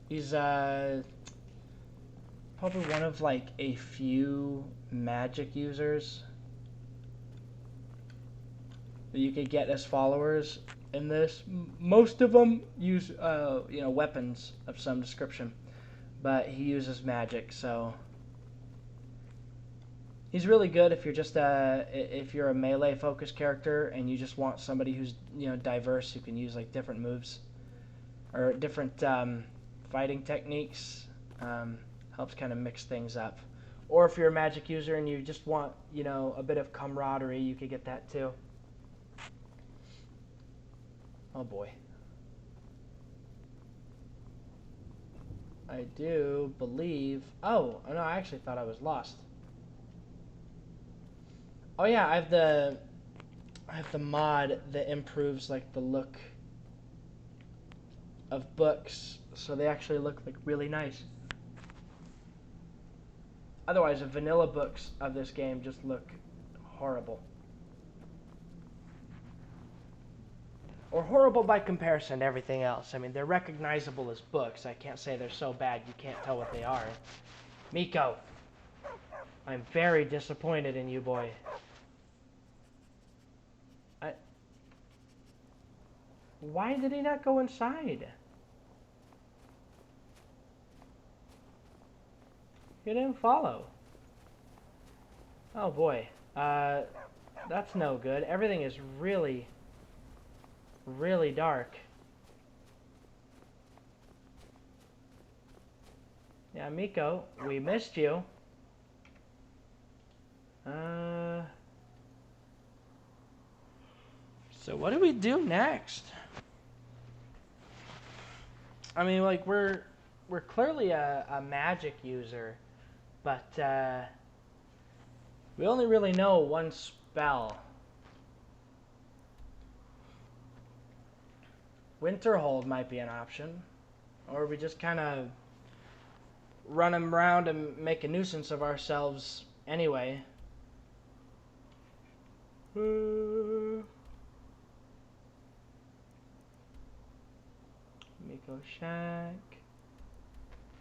S1: He's probably one of like a few magic users that you could get as followers in this. Most of them use weapons of some description, but he uses magic, so He's really good if you're just if you're a melee focused character and you just want somebody who's diverse who can use like different moves or different fighting techniques. Helps kind of mix things up. Or if you're a magic user and you just want a bit of camaraderie, you could get that too. Oh boy. I do believe. Oh no! I actually thought I was lost. Oh yeah, I have the mod that improves like the look of books, so they actually look like really nice. Otherwise, the vanilla books of this game just look horrible. Or horrible by comparison to everything else. I mean, they're recognizable as books. I can't say they're so bad you can't tell what they are. Miko, I'm very disappointed in you, boy. Why did he not go inside? He didn't follow. Oh boy. That's no good. Everything is really, really dark. Yeah, Miko, we missed you. So what do we do next? I mean, like, we're clearly a magic user, but we only really know one spell. Winterhold might be an option, or we just kind of run him around and make a nuisance of ourselves anyway. Miko Shack.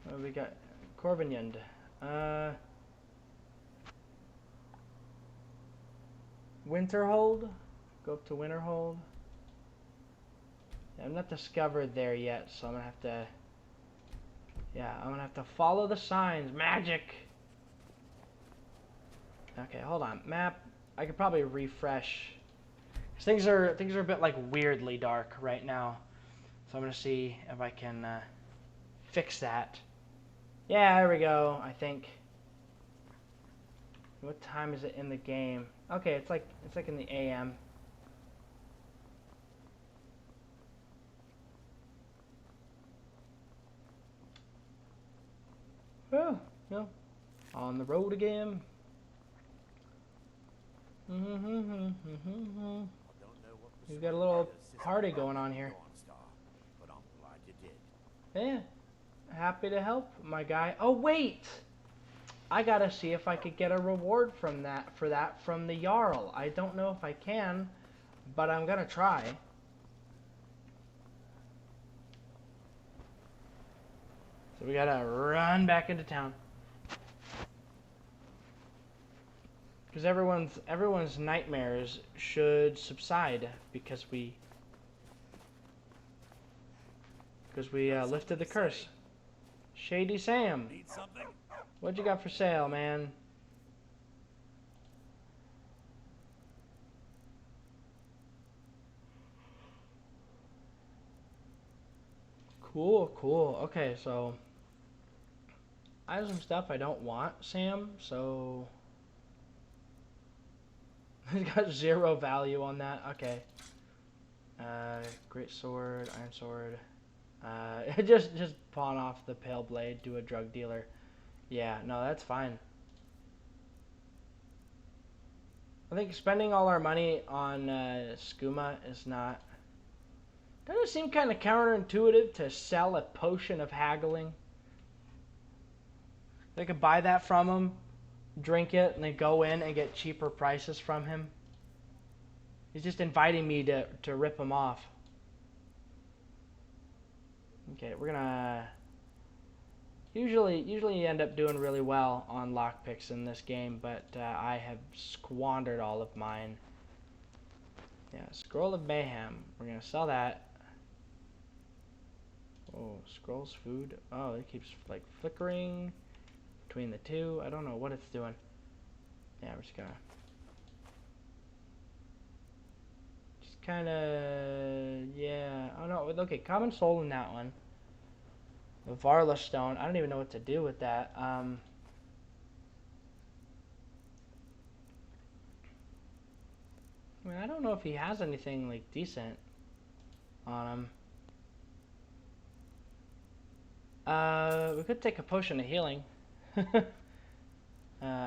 S1: Oh, we got Corvinyand. Winterhold. Go up to Winterhold. Yeah, I'm not discovered there yet, so I'm gonna have to. Yeah, I'm gonna have to follow the signs. Magic. Okay, hold on. Map. I could probably refresh. 'Cause things are a bit like weirdly dark right now. So I'm gonna see if I can fix that. Yeah, there we go. I think. What time is it in the game? Okay, it's like in the AM. Oh, no. On the road again. We've got a little party going on here. Yeah. Happy to help, my guy. Oh, wait! I gotta see if I could get a reward from that from the Jarl. I don't know if I can, but I'm gonna try. So we gotta run back into town. Because everyone's nightmares should subside because we lifted the curse. Shady Sam.
S3: Need something?
S1: What you got for sale, man? Cool, cool. Okay, so I have some stuff I don't want, Sam, so it's got 0 value on that. Okay. Great sword, iron sword. Just pawn off the pale blade to a drug dealer. Yeah, no, that's fine. I think spending all our money on skooma is not. Doesn't it seem kind of counterintuitive to sell a potion of haggling? They could buy that from him, drink it, and then go in and get cheaper prices from him. He's just inviting me to rip him off. Okay, we're gonna. Usually you end up doing really well on lockpicks in this game, but I have squandered all of mine. Yeah, Scroll of Mayhem. We're gonna sell that. Oh, scrolls, food. Oh, it keeps like flickering between the two. I don't know what it's doing. Yeah, we're just gonna kind of, yeah. Oh no, okay, common soul in that one. The Varla stone, I don't even know what to do with that. I mean, I don't know if he has anything like decent on him. We could take a potion of healing.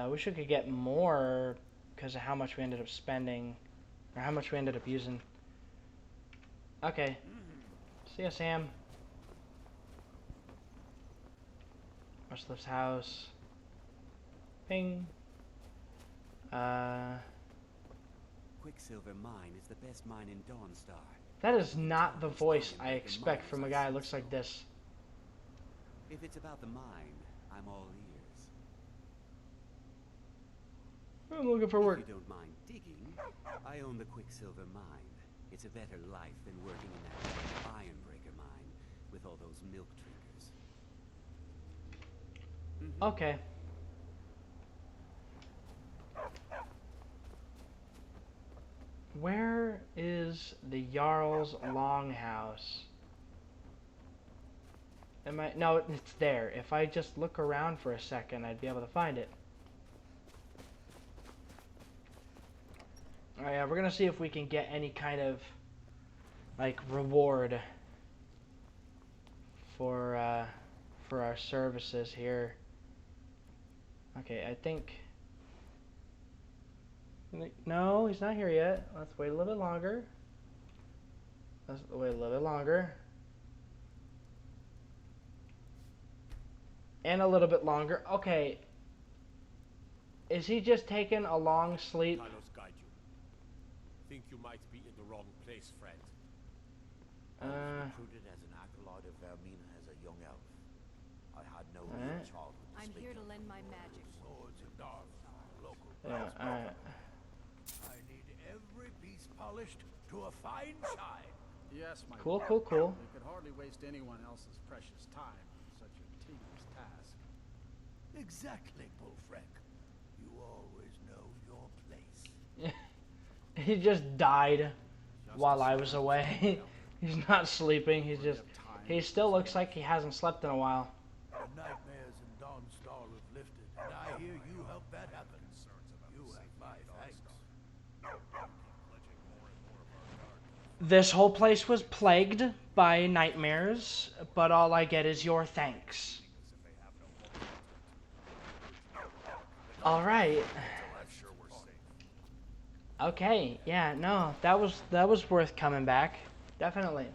S1: Wish we could get more because of how much we ended up spending, or how much we ended up using. Okay. See ya, Sam. Merciless house. Ping.
S6: Quicksilver mine is the best mine in Dawnstar.
S1: That is not the voice I expect from a guy who looks like this.
S6: If it's about the mine, I'm all ears.
S1: I'm looking for work.
S6: If you don't mind digging, I own the Quicksilver mine. It's a better life than working in that Ironbreaker mine with all those milk drinkers.
S1: Okay. Where is the Jarl's Longhouse? No, it's there. If I just look around for a second, I'd be able to find it. Alright, yeah, we're gonna see if we can get any kind of, like, reward for our services here. Okay, I think... No, he's not here yet. Let's wait a little bit longer. Let's wait a little bit longer. And a little bit longer. Okay. Is he just taking a long sleep?
S3: Talos guide you. Think you might be in the wrong place, friend.
S2: I was recruited as an acolyte of Vermina as a young elf. I had no real childhood to
S7: I'm
S2: speak
S7: here to
S2: of.
S7: lend my magic.
S3: Swords of Darth, local
S1: Yeah, alright.
S3: I need every piece polished to a fine shine.
S4: Yes, my
S1: Cool,
S4: lord.
S1: cool, cool.
S4: We could hardly waste anyone else's precious time on such a tedious task.
S3: Exactly, Bullfrank. You always know your place.
S1: He just died while I was away. He's not sleeping. He's just... He still looks like he hasn't slept in a while.
S3: The nightmares in Dawnstar have lifted, and I hear you helped that happen. You have my thanks.
S1: This whole place was plagued by nightmares, but all I get is your thanks. Alright. Okay, yeah, no, that was worth coming back. Definitely.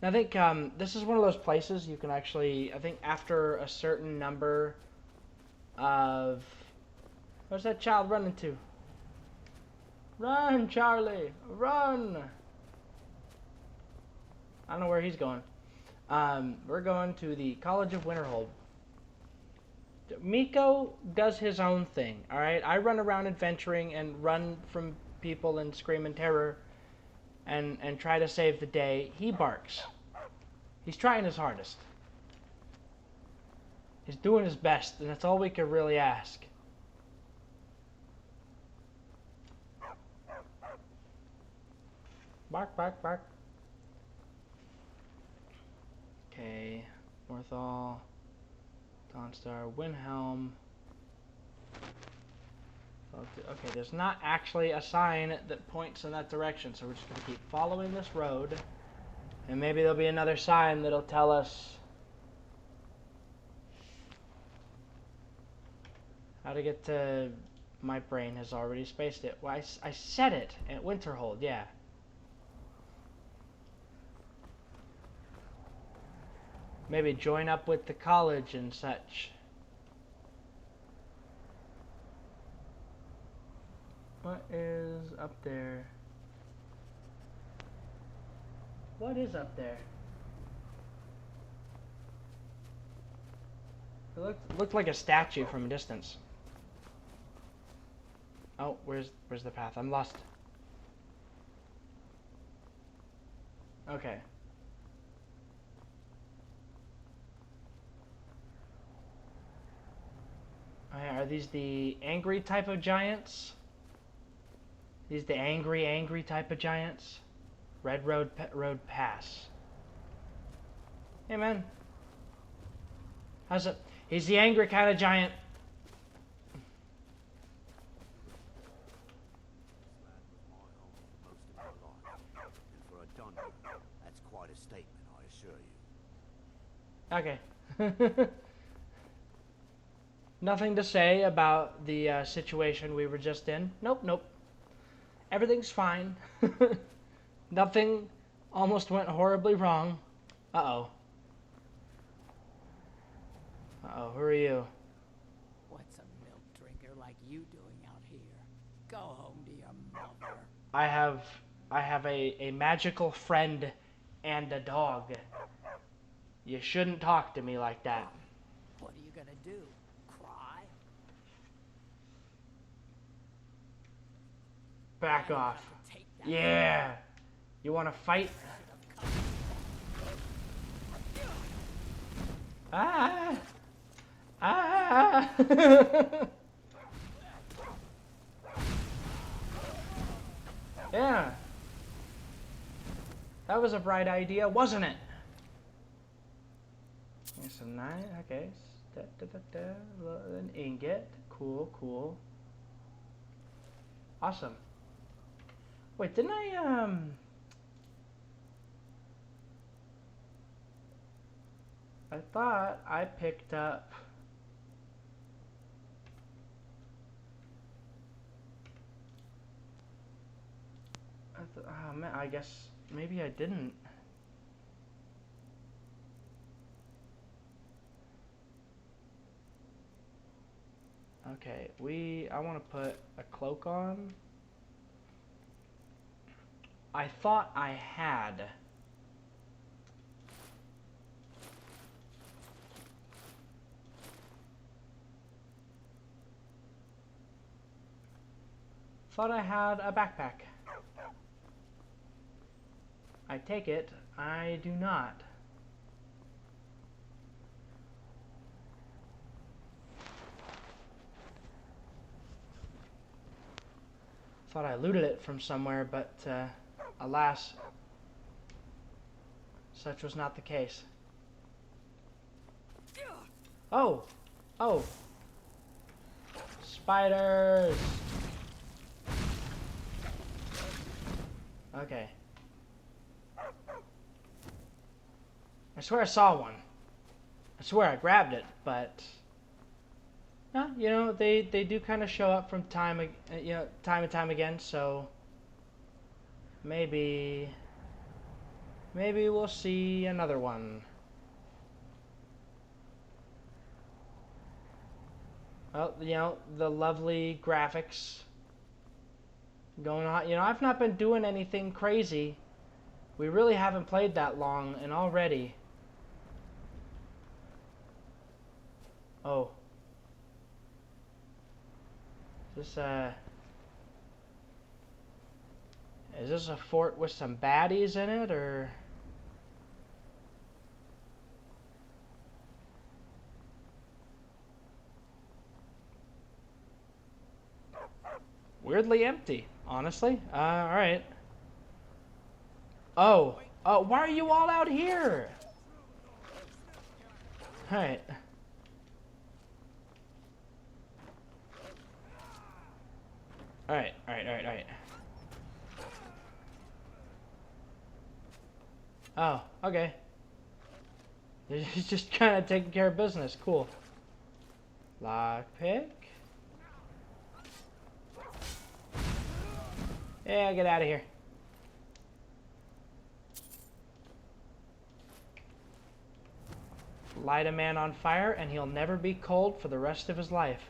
S1: And I think this is one of those places you can actually, I think after a certain number of... Where's that child running to? Run, Charlie! Run! I don't know where he's going. We're going to the College of Winterhold. Miko does his own thing, alright? I run around adventuring and run from people and scream in terror and try to save the day. He barks. He's trying his hardest. He's doing his best, and that's all we could really ask. Bark, bark, bark. Okay, Morthal, Dawnstar, Windhelm. Okay, there's not actually a sign that points in that direction, so we're just going to keep following this road. And maybe there'll be another sign that'll tell us how to get to... My brain has already spaced it. Well, I said it at Winterhold, yeah. Maybe join up with the college and such. What is up there? What is up there? It looked like a statue from a distance. Oh, where's the path? I'm lost. Okay. Are these the angry type of giants? These the angry type of giants? Red Road Pass. Hey man. How's it? He's the angry kind of giant.
S2: Most of my life. And for a dungeon, that's quite a statement, I assure you.
S1: Okay. Nothing to say about the situation we were just in. Nope. Everything's fine. Nothing almost went horribly wrong. Uh-oh. Uh-oh, who are you?
S7: What's a milk drinker like you doing out here? Go home to your mother.
S1: I have a magical friend and a dog. You shouldn't talk to me like that.
S7: What are you gonna do? Cry?
S1: Back
S7: I don't
S1: off.
S7: have to take that.
S1: Yeah. You want to fight? Ah. Ah. Yeah. That was a bright idea, wasn't it? Here's some nine. Okay. An ingot. Cool. Awesome. Wait, didn't I I thought I picked up oh man, I guess maybe I didn't. Okay, I want to put a cloak on. I thought I had. Thought I had a backpack. I take it, I do not. Thought I looted it from somewhere, but alas, such was not the case. Oh! Spiders! Okay. I swear I saw one. I swear I grabbed it, but no, you know, they do kind of show up from time and time again, so maybe we'll see another one. Well, you know, the lovely graphics going on. You know, I've not been doing anything crazy. We really haven't played that long, and already. Oh. Is this a fort with some baddies in it, or? Weirdly empty, honestly. Alright. Oh, why are you all out here? Alright. Alright. Oh, okay. He's just kind of taking care of business. Cool. Lockpick. Yeah, get out of here. Light a man on fire and he'll never be cold for the rest of his life.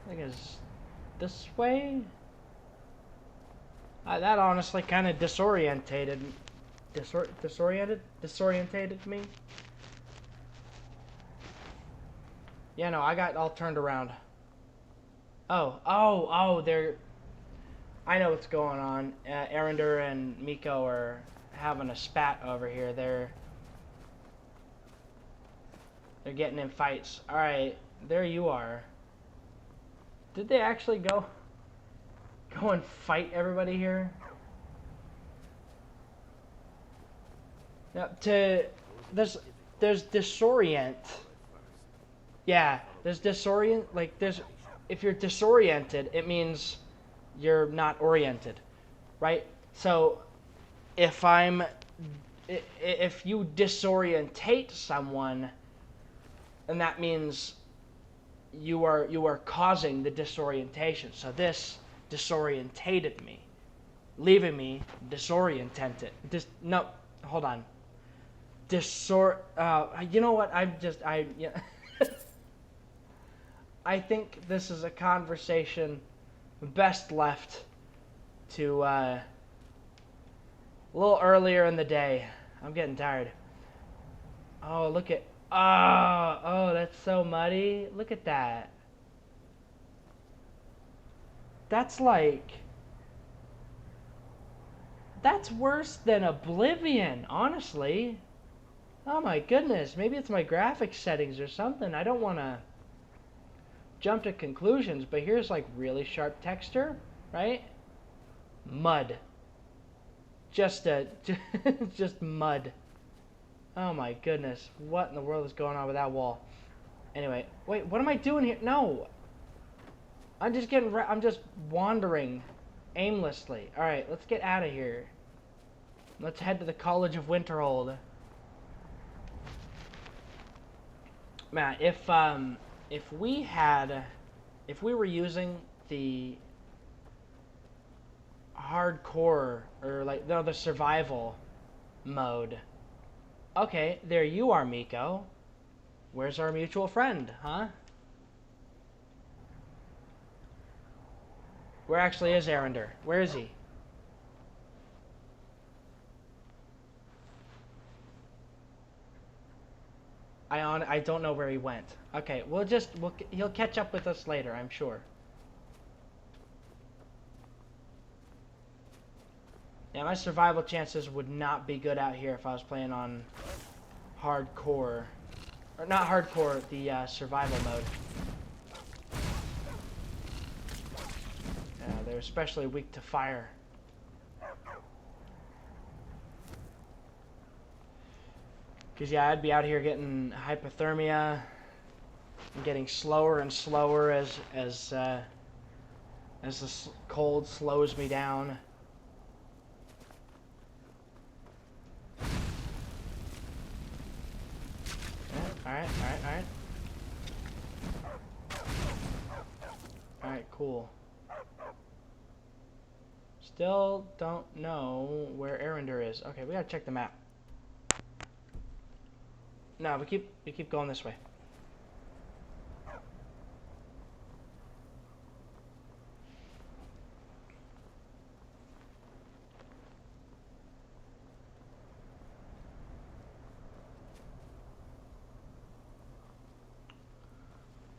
S1: I think it's this way. That honestly kind of disorientated me. Yeah, no, I got all turned around. Oh, they're... I know what's going on. Arender and Miko are having a spat over here. They're getting in fights. All right, there you are. Did they actually go and fight everybody here? Now, there's disorient. Yeah, there's disorient. Like if you're disoriented, it means you're not oriented, right? So if you disorientate someone, then that means you are causing the disorientation. So this disorientated me, leaving me disoriented. No, hold on. You know what? Yeah. I think this is a conversation best left to a little earlier in the day. I'm getting tired. Oh, look at... Oh, that's so muddy. Look at that. That's like... That's worse than Oblivion, honestly. Oh my goodness. Maybe it's my graphics settings or something. I don't want to jump to conclusions, but here's like really sharp texture, right? Mud. Just mud. Oh my goodness. What in the world is going on with that wall? Anyway, wait, what am I doing here? No. I'm just wandering aimlessly. All right, let's get out of here. Let's head to the College of Winterhold. Man, if we were using the hardcore or the survival mode. Okay, there you are, Miko. Where's our mutual friend, huh? Where actually is Arender? Where is he? I don't know where he went. Okay, he'll catch up with us later, I'm sure. Yeah, my survival chances would not be good out here if I was playing on hardcore. Or not hardcore, the survival mode. Yeah, they're especially weak to fire. Because, yeah, I'd be out here getting hypothermia and getting slower and slower as the cold slows me down. Alright. Alright, cool. Still don't know where Arender is. Okay, we gotta check the map. No, we keep going this way.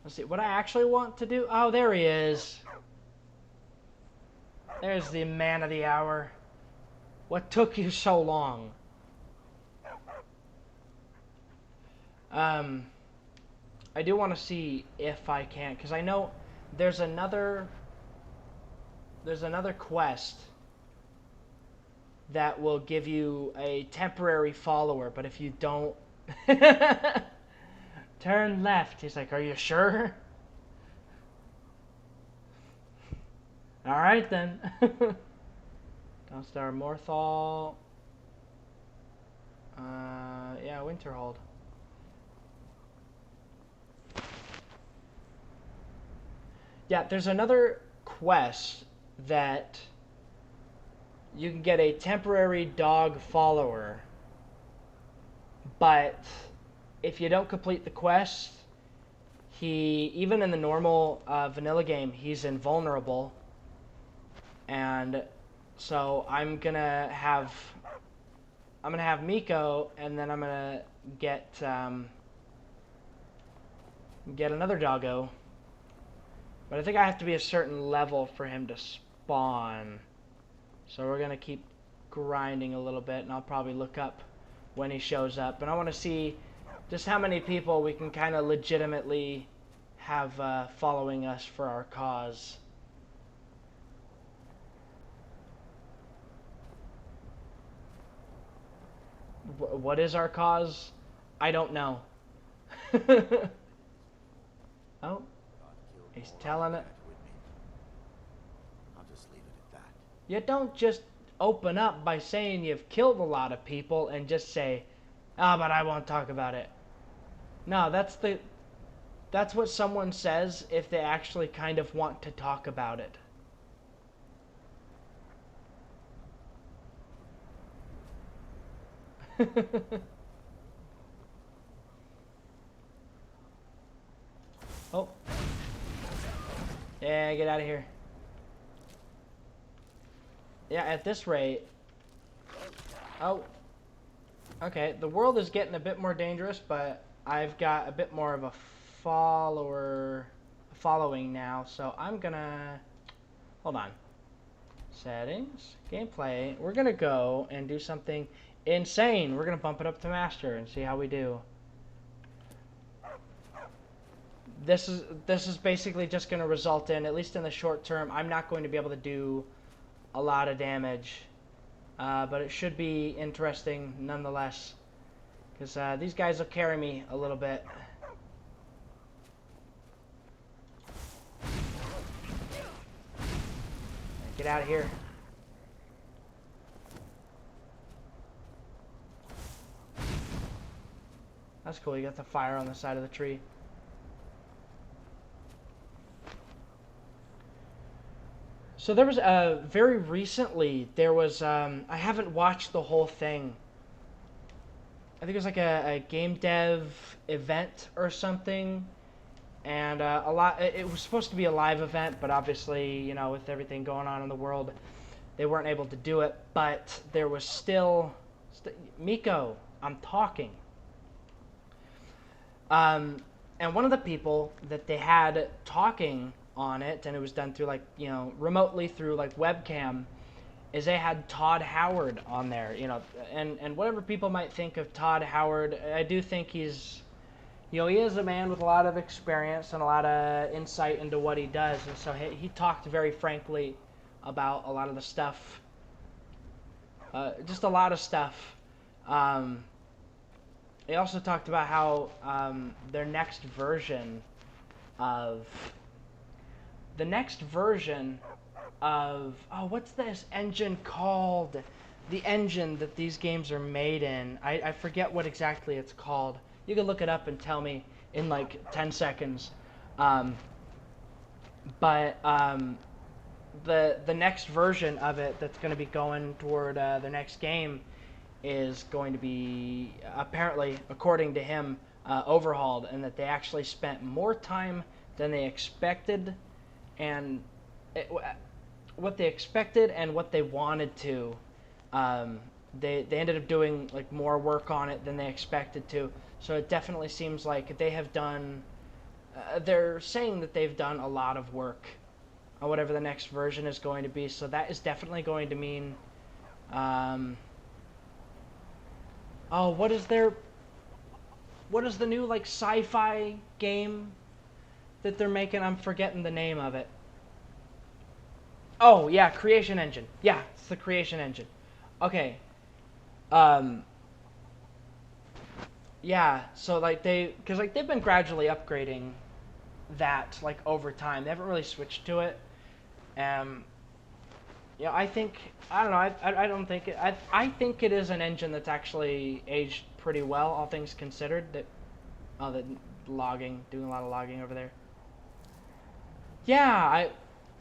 S1: Let's see, what I actually want to do... Oh, there he is. There's the man of the hour. What took you so long? I do want to see if I can, because I know there's another quest that will give you a temporary follower, but if you don't turn left, he's like, are you sure? All right then. Downstar Morthal. Yeah, Winterhold. Yeah, there's another quest that you can get a temporary dog follower, but if you don't complete the quest, even in the normal vanilla game, he's invulnerable. And so I'm gonna have Miko, and then I'm gonna get another doggo. But I think I have to be a certain level for him to spawn. spawn. So we're going to keep grinding a little bit, and I'll probably look up when he shows up. And I want to see just how many people we can kind of legitimately have following us for our cause. What is our cause? I don't know. Oh, he's telling it.
S2: I'll just leave it at that.
S1: You don't just open up by saying you've killed a lot of people and just say, "Ah, but I won't talk about it." No, that's what someone says if they actually kind of want to talk about it. Oh. Yeah, get out of here. Yeah, at this rate... Oh. Okay, the world is getting a bit more dangerous, but I've got a bit more of a following now, so I'm gonna... Hold on. Settings, gameplay. We're gonna go and do something insane. We're gonna bump it up to master and see how we do. This is basically just going to result in, at least in the short term, I'm not going to be able to do a lot of damage. But it should be interesting nonetheless. Because these guys will carry me a little bit. Get out of here. That's cool, you got the fire on the side of the tree. So there was very recently there was I haven't watched the whole thing. I think it was like a game dev event or something, and it was supposed to be a live event, but obviously, you know, with everything going on in the world, they weren't able to do it. But there was still Miko, I'm talking. And one of the people that they had talking on it, and it was done through, like, you know, remotely through like webcam, is they had Todd Howard on there, you know, and whatever people might think of Todd Howard, I do think he's, you know, he is a man with a lot of experience and a lot of insight into what he does, and so he talked very frankly about a lot of the stuff, just a lot of stuff. He also talked about how their next version of oh, what's this engine called? The engine that these games are made in. I forget what exactly it's called. You can look it up and tell me in like 10 seconds. But the next version of it that's going to be going toward the next game is going to be, apparently, according to him, overhauled, and that they actually spent more time than they expected, and what they expected and what they wanted to. They ended up doing like more work on it than they expected to. So it definitely seems like they have done. They're saying that they've done a lot of work on whatever the next version is going to be. So that is definitely going to mean. Oh, what is the new like sci-fi game that they're making? I'm forgetting the name of it. Oh, yeah, Creation Engine. Yeah, it's the Creation Engine. Okay. Yeah, so like because like they've been gradually upgrading that like over time. They haven't really switched to it. Yeah, I think, I don't know, I don't think it, I think it is an engine that's actually aged pretty well, all things considered. That, oh, the logging, doing a lot of logging over there. Yeah,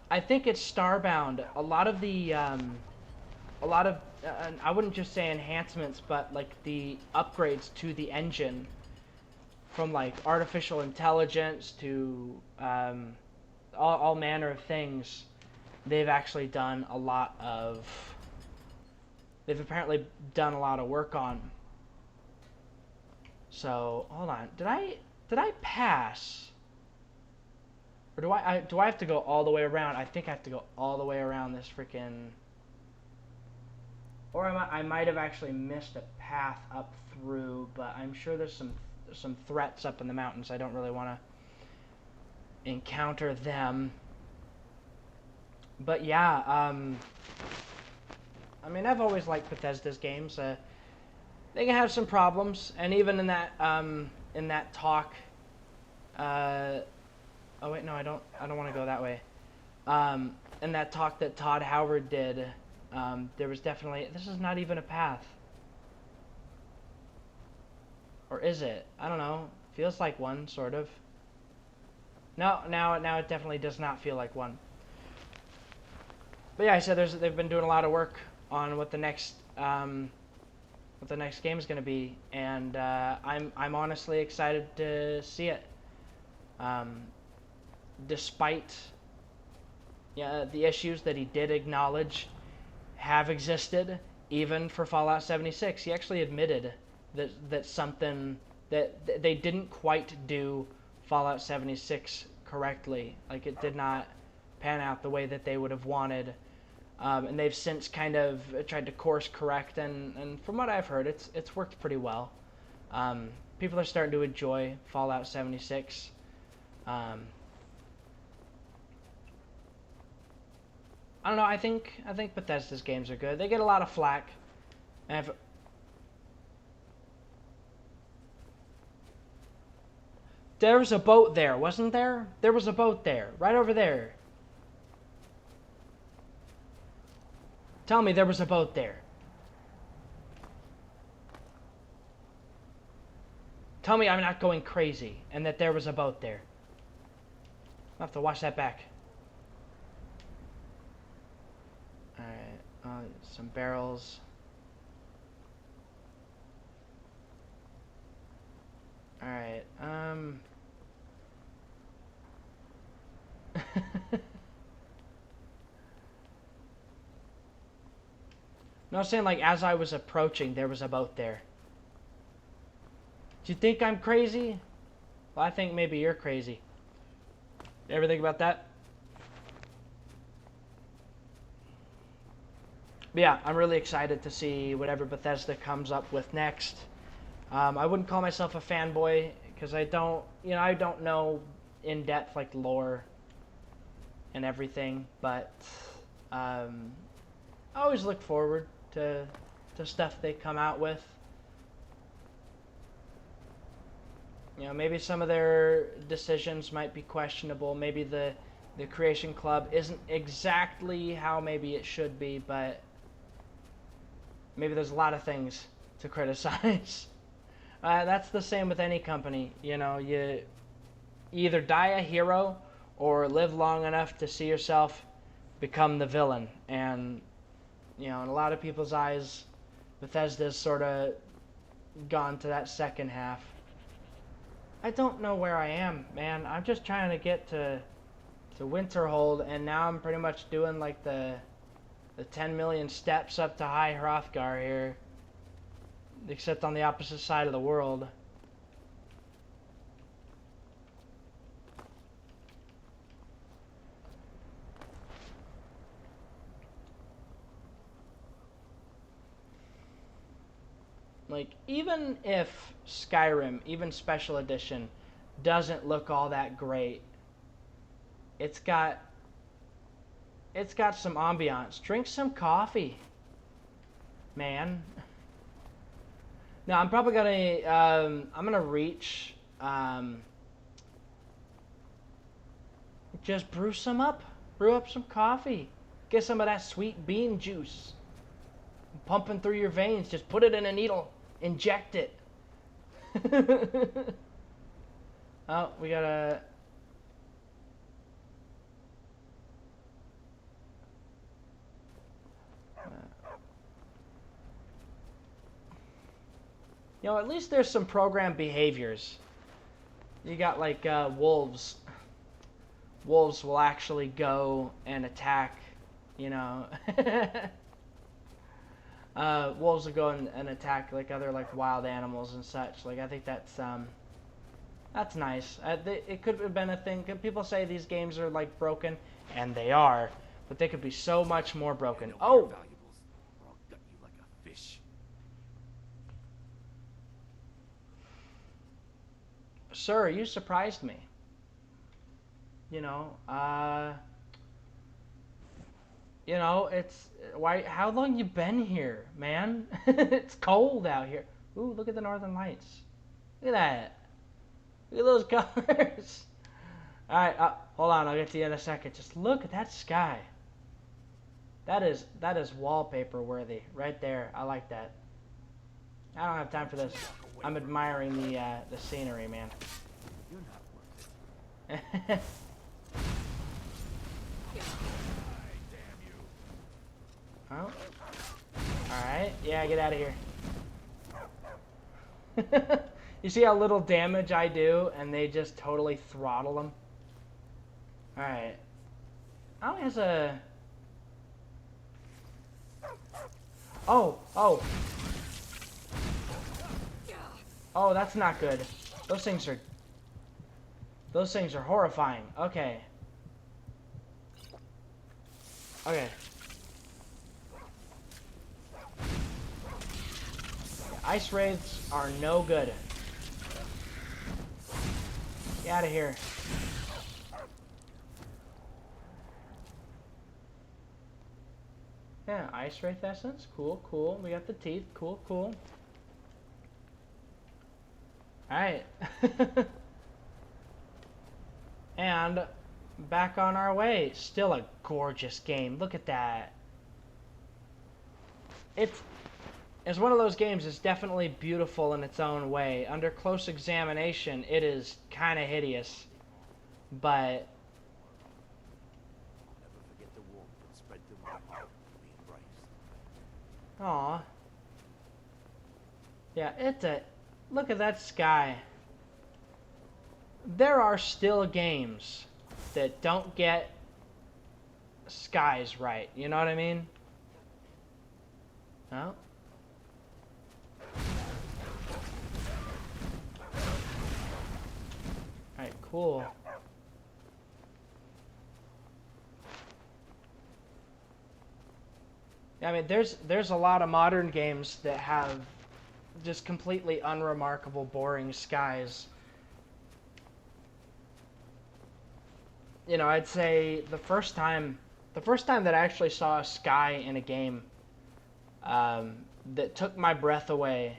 S1: I think it's Starbound. A lot of the, I wouldn't just say enhancements, but like the upgrades to the engine, from like artificial intelligence to all manner of things, they've actually done a lot of, they've apparently done a lot of work on. So, hold on, did I pass? Or do I have to go all the way around? I think I have to go all the way around this freaking... Or I might have actually missed a path up through, but I'm sure there's some threats up in the mountains. I don't really want to encounter them. But yeah, I mean, I've always liked Bethesda's games. They can have some problems, and even in that talk, oh wait, no, I don't want to go that way. In that talk that Todd Howard did, there was definitely, this is not even a path. Or is it? I don't know. Feels like one, sort of. No, now it definitely does not feel like one. But yeah, I said they've been doing a lot of work on what the next game is going to be, and I'm honestly excited to see it. Despite the issues that he did acknowledge have existed, even for Fallout 76, he actually admitted that something that they didn't quite do Fallout 76 correctly. Like, it did not pan out the way that they would have wanted. And they've since kind of tried to course correct, and from what I've heard, it's worked pretty well. People are starting to enjoy Fallout 76. I don't know. I think Bethesda's games are good. They get a lot of flack. And there was a boat there, wasn't there? There was a boat there, right over there. Tell me there was a boat there. Tell me I'm not going crazy and that there was a boat there. I'll have to watch that back. Alright, some barrels. Alright, No, I'm saying, like, as I was approaching, there was a boat there. Do you think I'm crazy? Well, I think maybe you're crazy. You ever think about that? But yeah, I'm really excited to see whatever Bethesda comes up with next. I wouldn't call myself a fanboy, because I don't know in depth, like, lore and everything, but I always look forward to stuff they come out with. You know, maybe some of their decisions might be questionable. Maybe the Creation Club isn't exactly how maybe it should be, but maybe there's a lot of things to criticize. That's the same with any company. You know, you either die a hero or live long enough to see yourself become the villain. And you know, in a lot of people's eyes, Bethesda's sort of gone to that second half. I don't know where I am, man. I'm just trying to get to Winterhold, and now I'm pretty much doing like the 10 million steps up to High Hrothgar here, except on the opposite side of the world. Like, even if Skyrim, even Special Edition, doesn't look all that great, it's got some ambiance. Drink some coffee, man. Now, I'm probably gonna, I'm gonna reach, just brew up some coffee. Get some of that sweet bean juice pumping through your veins. Just put it in a needle. Inject it. Oh, we gotta... You know, at least there's some programmed behaviors. You got like wolves. Wolves will actually go and attack, you know. Wolves will go and attack like other like wild animals and such. Like, I think that's That's nice. It could have been a thing. People say these games are like broken, and they are, but they could be so much more broken.
S6: Hand over your
S1: Oh,
S6: valuables, or I'll gut you like a fish.
S1: sir, you surprised me. You know, it's why? How long you been here, man? It's cold out here. Ooh, look at the northern lights. Look at that. Look at those colors. All right, hold on. I'll get to you in a second. Just look at that sky. That is wallpaper worthy right there. I like that. I don't have time for this. I'm admiring the scenery, man.
S6: You're not worth it.
S1: Oh. Alright, yeah, get out of here. You see how little damage I do, and they just totally throttle them? Alright. Oh, he has a... Oh, oh. Oh, that's not good. Those things are horrifying. Okay. Okay. Ice raids are no good. Get out of here. Yeah, ice wraith essence. Cool, cool. We got the teeth. Cool, cool. Alright. And back on our way. Still a gorgeous game. Look at that. It's one of those games that's definitely beautiful in its own way. Under close examination, it is kind of hideous. But
S2: Never forget the warmth that spread through my heart when we embraced.
S1: aw. Yeah, look at that sky. There are still games that don't get skies right. You know what I mean? Oh. Alright, cool. I mean, there's a lot of modern games that have just completely unremarkable, boring skies. You know, I'd say the first time that I actually saw a sky in a game that took my breath away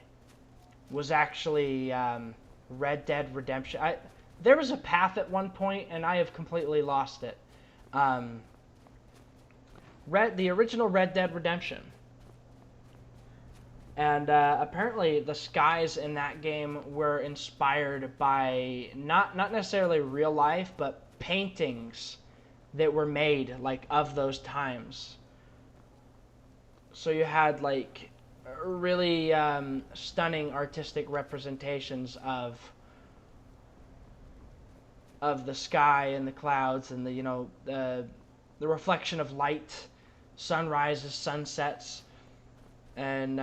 S1: was actually Red Dead Redemption. There was a path at one point, and I have completely lost it. The original Red Dead Redemption. And apparently the skies in that game were inspired by not necessarily real life, but paintings that were made like of those times. So you had like really stunning artistic representations of the sky and the clouds and the reflection of light, sunrises, sunsets, and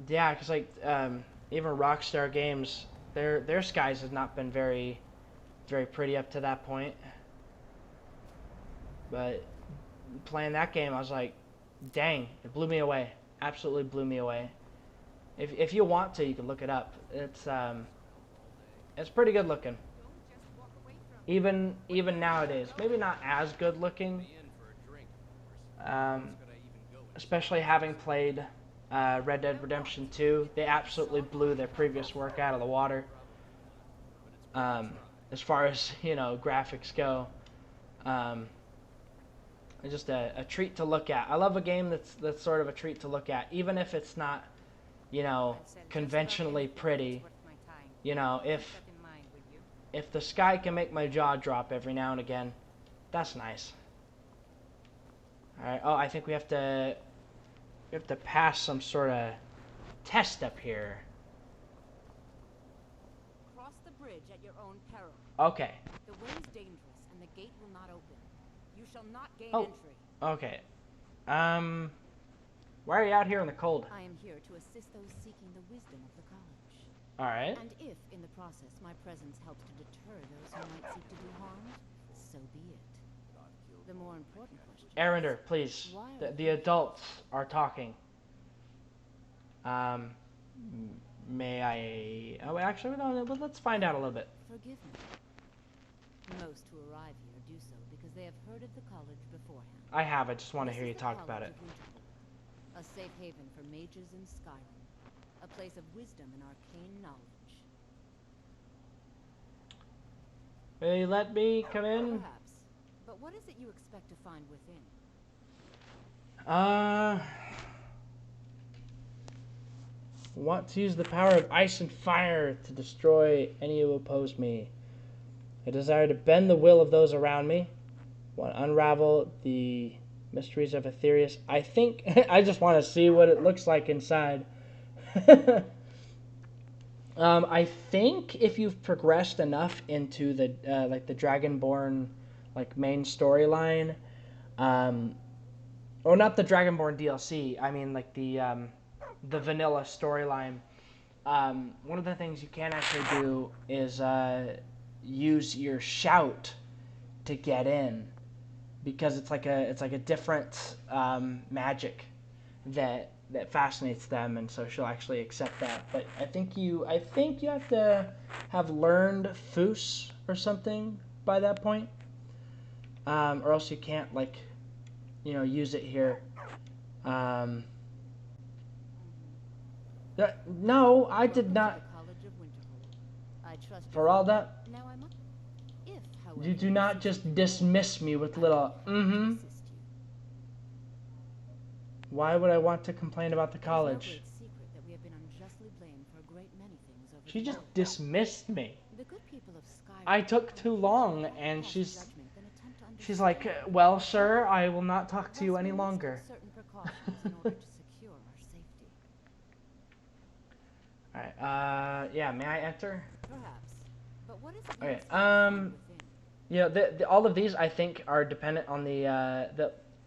S1: yeah, because like even Rockstar Games, their skies have not been very pretty up to that point. But playing that game, I was like, dang, it blew me away. Absolutely blew me away. If you want to, you can look it up. It's pretty good looking. Even nowadays, maybe not as good looking. Especially having played Red Dead Redemption 2, they absolutely blew their previous work out of the water. As far as graphics go, it's just a treat to look at. I love a game that's sort of a treat to look at, even if it's not conventionally pretty. If the sky can make my jaw drop every now and again, that's nice. All right. Oh, I think we have to pass some sort of test up here.
S8: Cross the bridge at your own peril.
S1: Okay.
S8: The way is dangerous, and the gate will not open. You shall not gain
S1: Oh.
S8: entry.
S1: Okay. Why are you out here in the cold?
S8: I am here to assist those seeking the wisdom of the college.
S1: All right.
S8: And if, in the process, my presence helps to deter those who might seek to do harm, so be it. The more important question
S1: Arender, please.
S8: Why
S1: The adults are talking. May I? Oh, actually, no. Let's find out a little bit.
S8: forgive me. Most who arrive here do so because they have heard of the college beforehand.
S1: I have. I just want to
S8: This
S1: hear
S8: is
S1: you
S8: the
S1: talk about
S8: College
S1: it.
S8: of Winterhold, a safe haven for mages in Skyrim, a place of wisdom and arcane knowledge.
S1: Will you let me come in?
S8: Perhaps. But what is it you expect to find within?
S1: Want to use the power of ice and fire to destroy any who oppose me. I desire to bend the will of those around me. Want to unravel the mysteries of Aetherius. I think I just want to see what it looks like inside. I think if you've progressed enough into the like the Dragonborn like main storyline, or not the Dragonborn DLC. I mean like the vanilla storyline. One of the things you can actually do is use your shout to get in, because it's like a different magic that fascinates them, and so she'll actually accept that. But I think you have to have learned Foos or something by that point, or else you can't use it here. No, I did
S8: Welcome
S1: not.
S8: to the College of Winterhold. I trust
S1: For all that,
S8: Now I must. If, however,
S1: you do not just dismiss me with little mm-hmm.
S8: assist you.
S1: Why would I want to complain about the
S8: It is no
S1: college?
S8: great secret that we have been unjustly blamed for a great many things over
S1: She
S8: the
S1: just
S8: years.
S1: dismissed me.
S8: The good people of Skyrim
S1: I took too long,
S8: more
S1: and
S8: past
S1: she's
S8: judgment than attempt to
S1: she's
S8: understand.
S1: like, well, sir, I will not talk to you
S8: Thus,
S1: any
S8: we must
S1: longer.
S8: take certain precautions in order to secure our safety.
S1: All right. Yeah. May I enter?
S8: Perhaps. But what is it you
S1: Okay.
S8: expect to find within?
S1: Yeah. All of these I think are dependent on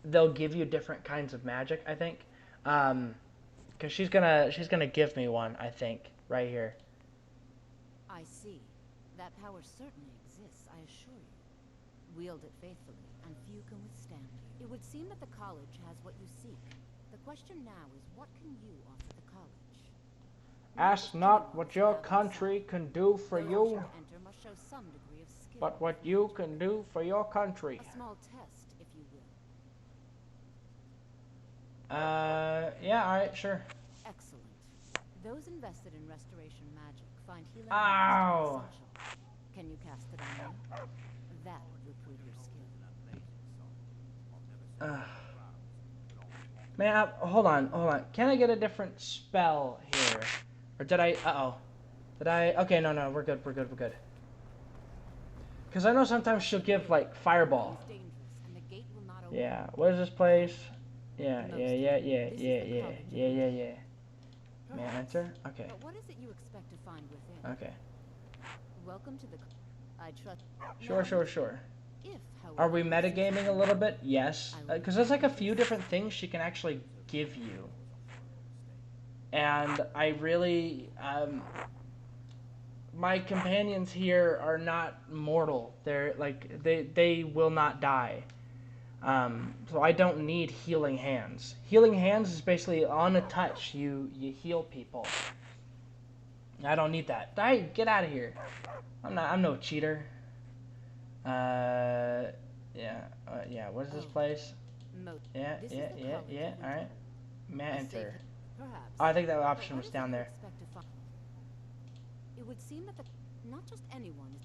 S1: they'll give you different kinds of magic. I think. Because she's gonna give me one. I think right here.
S8: I see. That power certainly exists, I assure you. Wield it faithfully, and few can withstand you. It would seem that the college has what you seek. The question now is, what can you offer the college?
S1: Ask not what your country can do for
S8: Those
S1: you,
S8: who enter must show some degree of skill.
S1: but what you can do for your country.
S8: A small test, if you will.
S1: Yeah. All right. Sure.
S8: Excellent. Those invested in restoration magic find healing
S1: Ow.
S8: hands to be essential. Can you cast it on me? That will prove your skill.
S1: Man, hold on. Can I get a different spell here? Or did I? Did I? Okay, no. We're good. Because I know sometimes she'll give like fireball.
S8: It's dangerous, and the gate will not open.
S1: Yeah. What is this place? Yeah.
S8: This
S1: May I
S8: Perhaps.
S1: enter? Okay.
S8: But what is it you expect to find within?
S1: Okay.
S8: Welcome to the. I trust.
S1: Sure.
S8: If, however,
S1: Are we metagaming a little bit? Yes. Because there's like a few different things she can actually give you. And I really, my companions here are not mortal. They're like, they will not die. So I don't need healing hands. Healing hands is basically on a touch, you heal people. I don't need that. Get out of here. I'm no cheater. Yeah. What is this place? Yeah.
S8: This is the college of
S1: All right. May I
S8: A
S1: enter?
S8: safe- Perhaps.
S1: Oh, I think that
S8: But
S1: option
S8: what
S1: was
S8: is
S1: down
S8: it you
S1: there.
S8: expect to find? It would seem that not just anyone is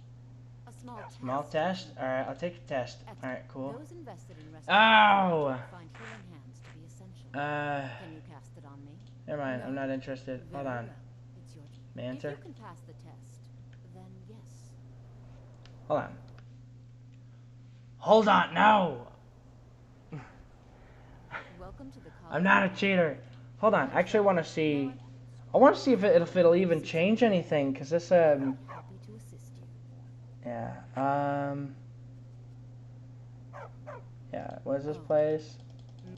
S8: a small test.
S1: Small test? Alright, I'll take the test.
S8: Excellent.
S1: Alright, cool.
S8: Those invested in restoration
S1: Ow!
S8: magic find healing hands to be essential. Can you cast it on me?
S1: Never mind,
S8: No?
S1: I'm not interested. Hold
S8: Very
S1: on.
S8: well. It's your
S1: May I
S8: If
S1: enter?
S8: you can pass the test, then yes.
S1: Hold on. Hold on, no!
S8: Welcome to the college.
S1: I'm not a cheater. Hold on, I actually want to see... I want to see if it'll even change anything, because this,
S8: Happy to assist you.
S1: yeah, yeah, what is this place?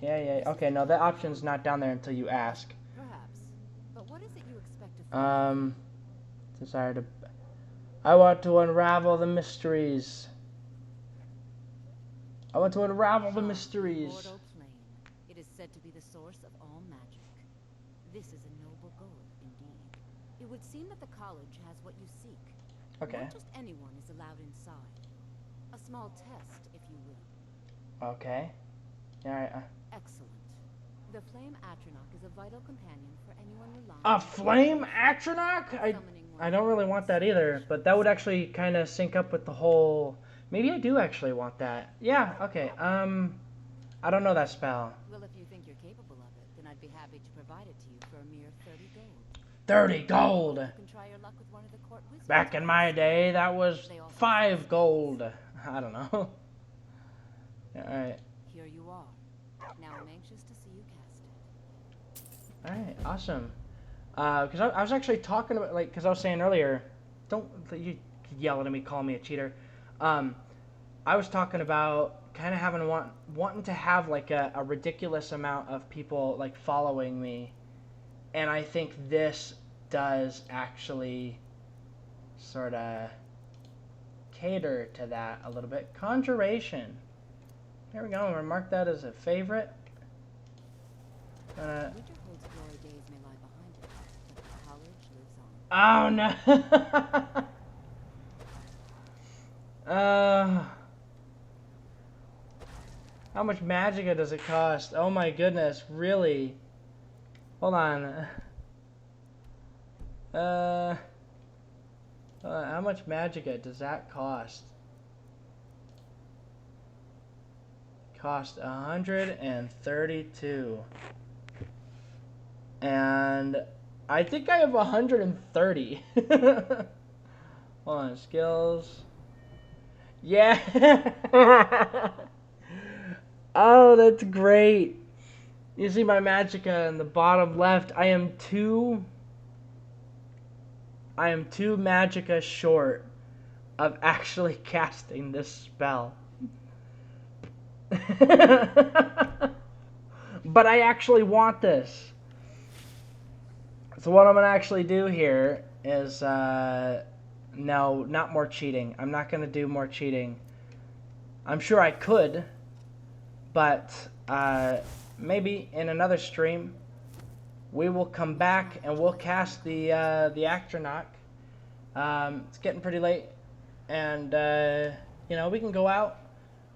S1: Yeah, okay, no, that option's not down there until you ask.
S8: Perhaps. But what is it you expect to find?
S1: Desire to... I want to unravel the mysteries. I want to unravel the mysteries.
S8: Bordeaux Plain. It is said to be the source of all magic. This is a noble goal, indeed. It would seem that the college has what you seek.
S1: Okay.
S8: Not just anyone is allowed inside. A small test, if you will.
S1: Okay. Alright.
S8: Excellent. The Flame Atronach is a vital companion for anyone relying
S1: A Flame Atronach? I don't really want that either, but that would actually kind of sync up with the whole... Maybe I do actually want that. Yeah, okay. I don't know that spell.
S8: Well, if you think you're capable of it, then I'd be happy to provide it to you for a mere 30 gold.
S1: 30 gold!
S8: You can try your luck with one of the court wizards.
S1: Back in my day, that was 5 gold. I don't know. Alright.
S8: Here you are. Now I'm anxious to see you cast it.
S1: Alright, awesome. Because I was actually talking about, like, because I was saying earlier, don't you yell at me, call me a cheater. I was talking about kind of having wanting to have like a ridiculous amount of people like following me, and I think this does actually sort of cater to that a little bit. Conjuration. There we go. I'm gonna mark that as a favorite.
S8: Winterhold's glory days may lie behind it, but the college lives on.
S1: Oh no. How much magicka does it cost? Oh my goodness, really? Hold on. How much magicka does that cost? Cost 132. And I think I have 130. Hold on, skills. Yeah. Oh, that's great. You see my magicka in the bottom left. I am two magicka short of actually casting this spell. But I actually want this. So what I'm going to actually do here is no, not more cheating. I'm not going to do more cheating. I'm sure I could, but maybe in another stream we will come back and we'll cast the Atronach. It's getting pretty late, and you know, we can go out,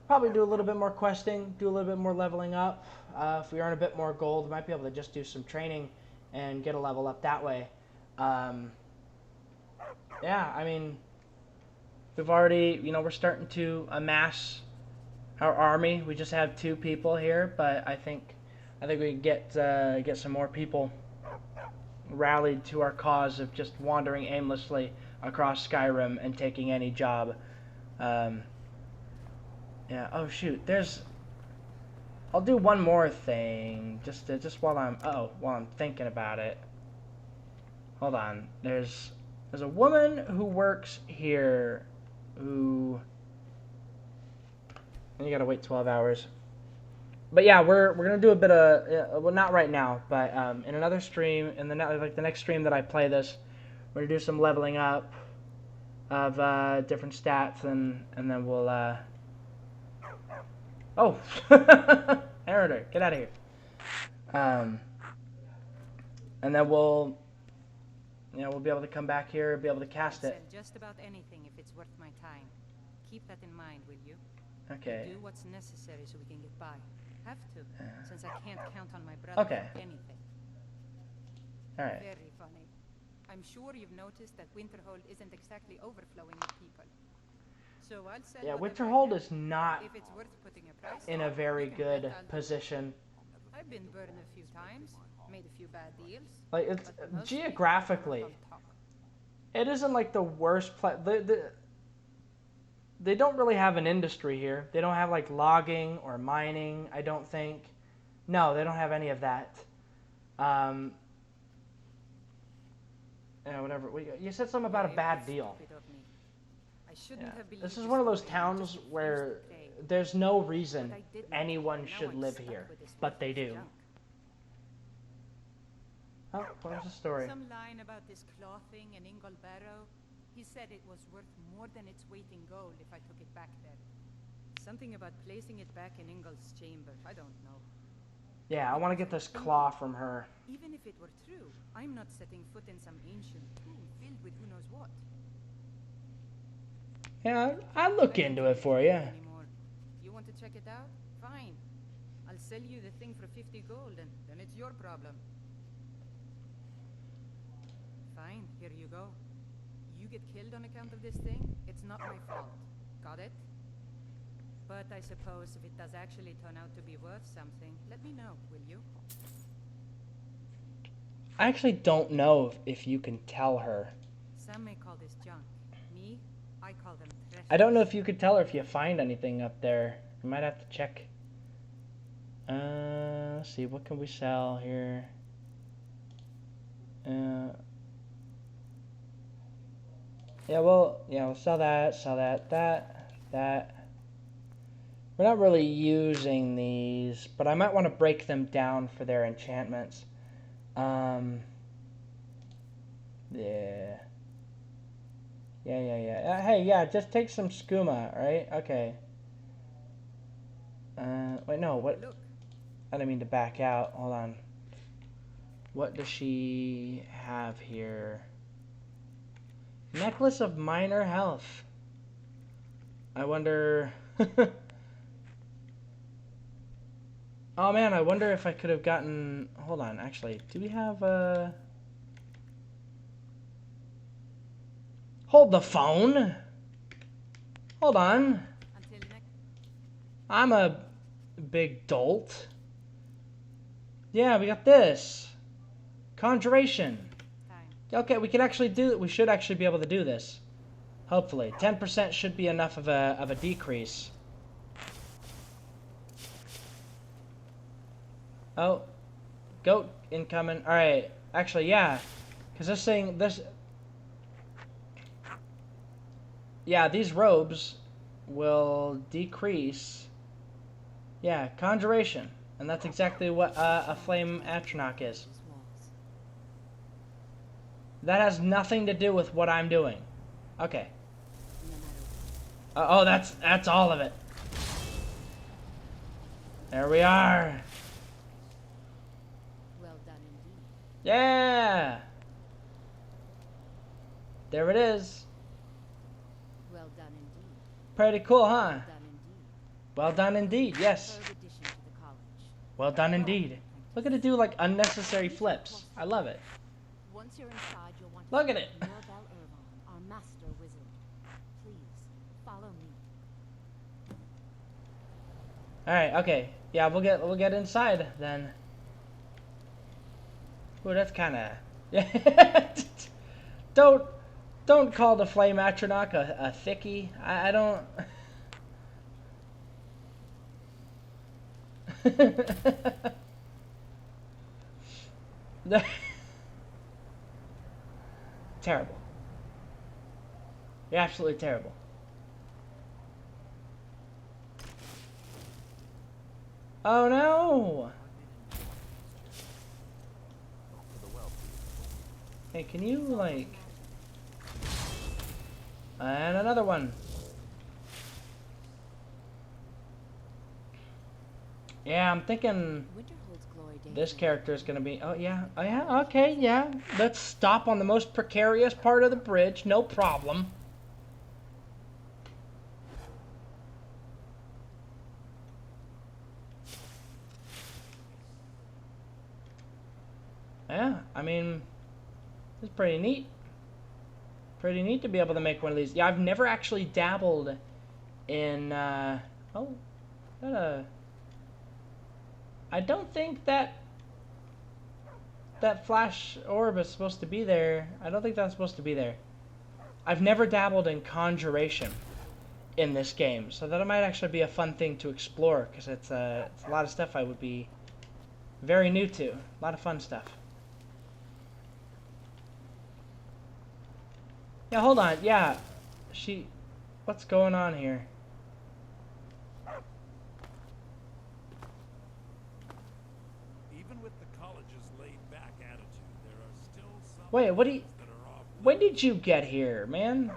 S1: probably do a little bit more questing, do a little bit more leveling up. If we earn a bit more gold, we might be able to just do some training and get a level up that way. Yeah, I mean, we've already, you know, we're starting to amass our army. We just have 2 people here, but I think we can get some more people rallied to our cause of just wandering aimlessly across Skyrim and taking any job. Yeah. Oh shoot. I'll do one more thing just while I'm thinking about it. Hold on. There's a woman who works here who... And you gotta wait 12 hours. But yeah, we're gonna do a bit of... well, not right now, but in another stream, in the next stream that I play this, we're gonna do some leveling up of different stats, and then we'll... Oh! Erider, get out of here. And then we'll... You know, we'll be able to come back here, be able to cast it.
S9: Sell just about anything if it's worth my time. Keep that in mind, will you?
S1: Okay.
S9: Do what's necessary so we can get by. Have to, since I can't count on my brother
S1: Okay.
S9: for anything.
S1: Alright.
S9: Very funny. I'm sure you've noticed that Winterhold isn't exactly overflowing with people. So I'll sell
S1: Yeah,
S9: whatever I
S1: Winterhold
S9: can.
S1: is not
S9: If it's worth putting a price
S1: in a
S9: on,
S1: very
S9: you can
S1: good
S9: bet I'll do it.
S1: position.
S9: I've been burned a few times, made a few bad deals.
S1: Like, it's
S9: but mostly
S1: geographically,
S9: on top.
S1: it isn't like the worst place. They don't really have an industry here. They don't have like logging or mining, I don't think. No, they don't have any of that. Yeah, whatever. You said something about a
S9: Yeah,
S1: bad
S9: it's
S1: deal.
S9: stupid of me. I shouldn't
S1: Yeah.
S9: have believed
S1: This is
S9: the
S1: one of those
S9: story,
S1: towns
S9: just refused
S1: where
S9: to pay.
S1: there's no reason
S9: But I didn't,
S1: anyone
S9: and now
S1: should
S9: I'm
S1: live
S9: stuck
S1: here,
S9: with this
S1: but they
S9: worthless
S1: do.
S9: junk.
S1: Oh, what was the story?
S9: Some line about this clothing in Ingol Barrow. He said it was worth more than its weight in gold if I took it back there. Something about placing it back in Ingol's chamber. I don't know.
S1: Yeah, I want to get this claw from her.
S9: Even if it were true, I'm not setting foot in some ancient tomb filled with who knows what.
S1: Yeah, I'll look into it for you.
S9: Anymore. You want to check it out? Fine. I'll sell you the thing for 50 gold, and then it's your problem. Fine, here you go. You get killed on account of this thing, it's not my fault. Got it? But I suppose if it does actually turn out to be worth something, let me know, will you?
S1: I actually don't know if you can tell her.
S9: Some may call this junk. Me, I call them treasures.
S1: I don't know if you could tell her if you find anything up there. You might have to check. Let's see, what can we sell here? Yeah, we'll sell that, that. We're not really using these, but I might want to break them down for their enchantments. Yeah. Hey, yeah, just take some skooma, right? Okay. Wait, no, what?
S9: Look.
S1: I didn't mean to back out. Hold on. What does she have here? Necklace of minor health. I wonder... Oh man, I wonder if I could have gotten... Hold on, actually, do we have Hold the phone! Hold on.
S9: Until next.
S1: I'm a big dolt. Yeah, we got this. Conjuration.
S9: Time.
S1: Okay, we can actually do it. We should actually be able to do this. Hopefully. 10% should be enough of a decrease. Oh. Goat incoming. Alright. Actually, yeah. Because this thing, yeah, these robes will decrease. Yeah, conjuration. And that's exactly what a flame atronach is. That has nothing to do with what I'm doing. Okay. Oh, that's all of it. There we are.
S8: Well done indeed.
S1: Yeah. There it is.
S8: Well done indeed.
S1: Pretty cool, huh?
S8: Well done indeed.
S1: Well done indeed, yes.
S8: Third addition to the college.
S1: Well done indeed. Look at it do like unnecessary flips. I love it.
S8: Once you're inside, you'll want to
S1: Look at it.
S8: Mirabelle Irvine, our master wizard. Please follow me.
S1: All right, okay. Yeah, we'll get inside then. Ooh, that's kind of yeah. Don't call the flame atronach a thickie. I don't. Terrible. You're absolutely terrible. Oh no! Hey, can you like... And another one. Yeah, I'm thinking this character is gonna be... Oh yeah, okay, yeah. Let's stop on the most precarious part of the bridge, no problem. Yeah, I mean, it's pretty neat. Pretty neat to be able to make one of these. Yeah, I've never actually dabbled in, oh, is that a... I don't think that flash orb is supposed to be there. I don't think that's supposed to be there. I've never dabbled in conjuration in this game, so that might actually be a fun thing to explore, because it's a lot of stuff I would be very new to. A lot of fun stuff. Yeah, hold on. Yeah, what's going on here?
S3: Even with the college's laid-back attitude,
S1: Wait, what do you... When did you get here, man?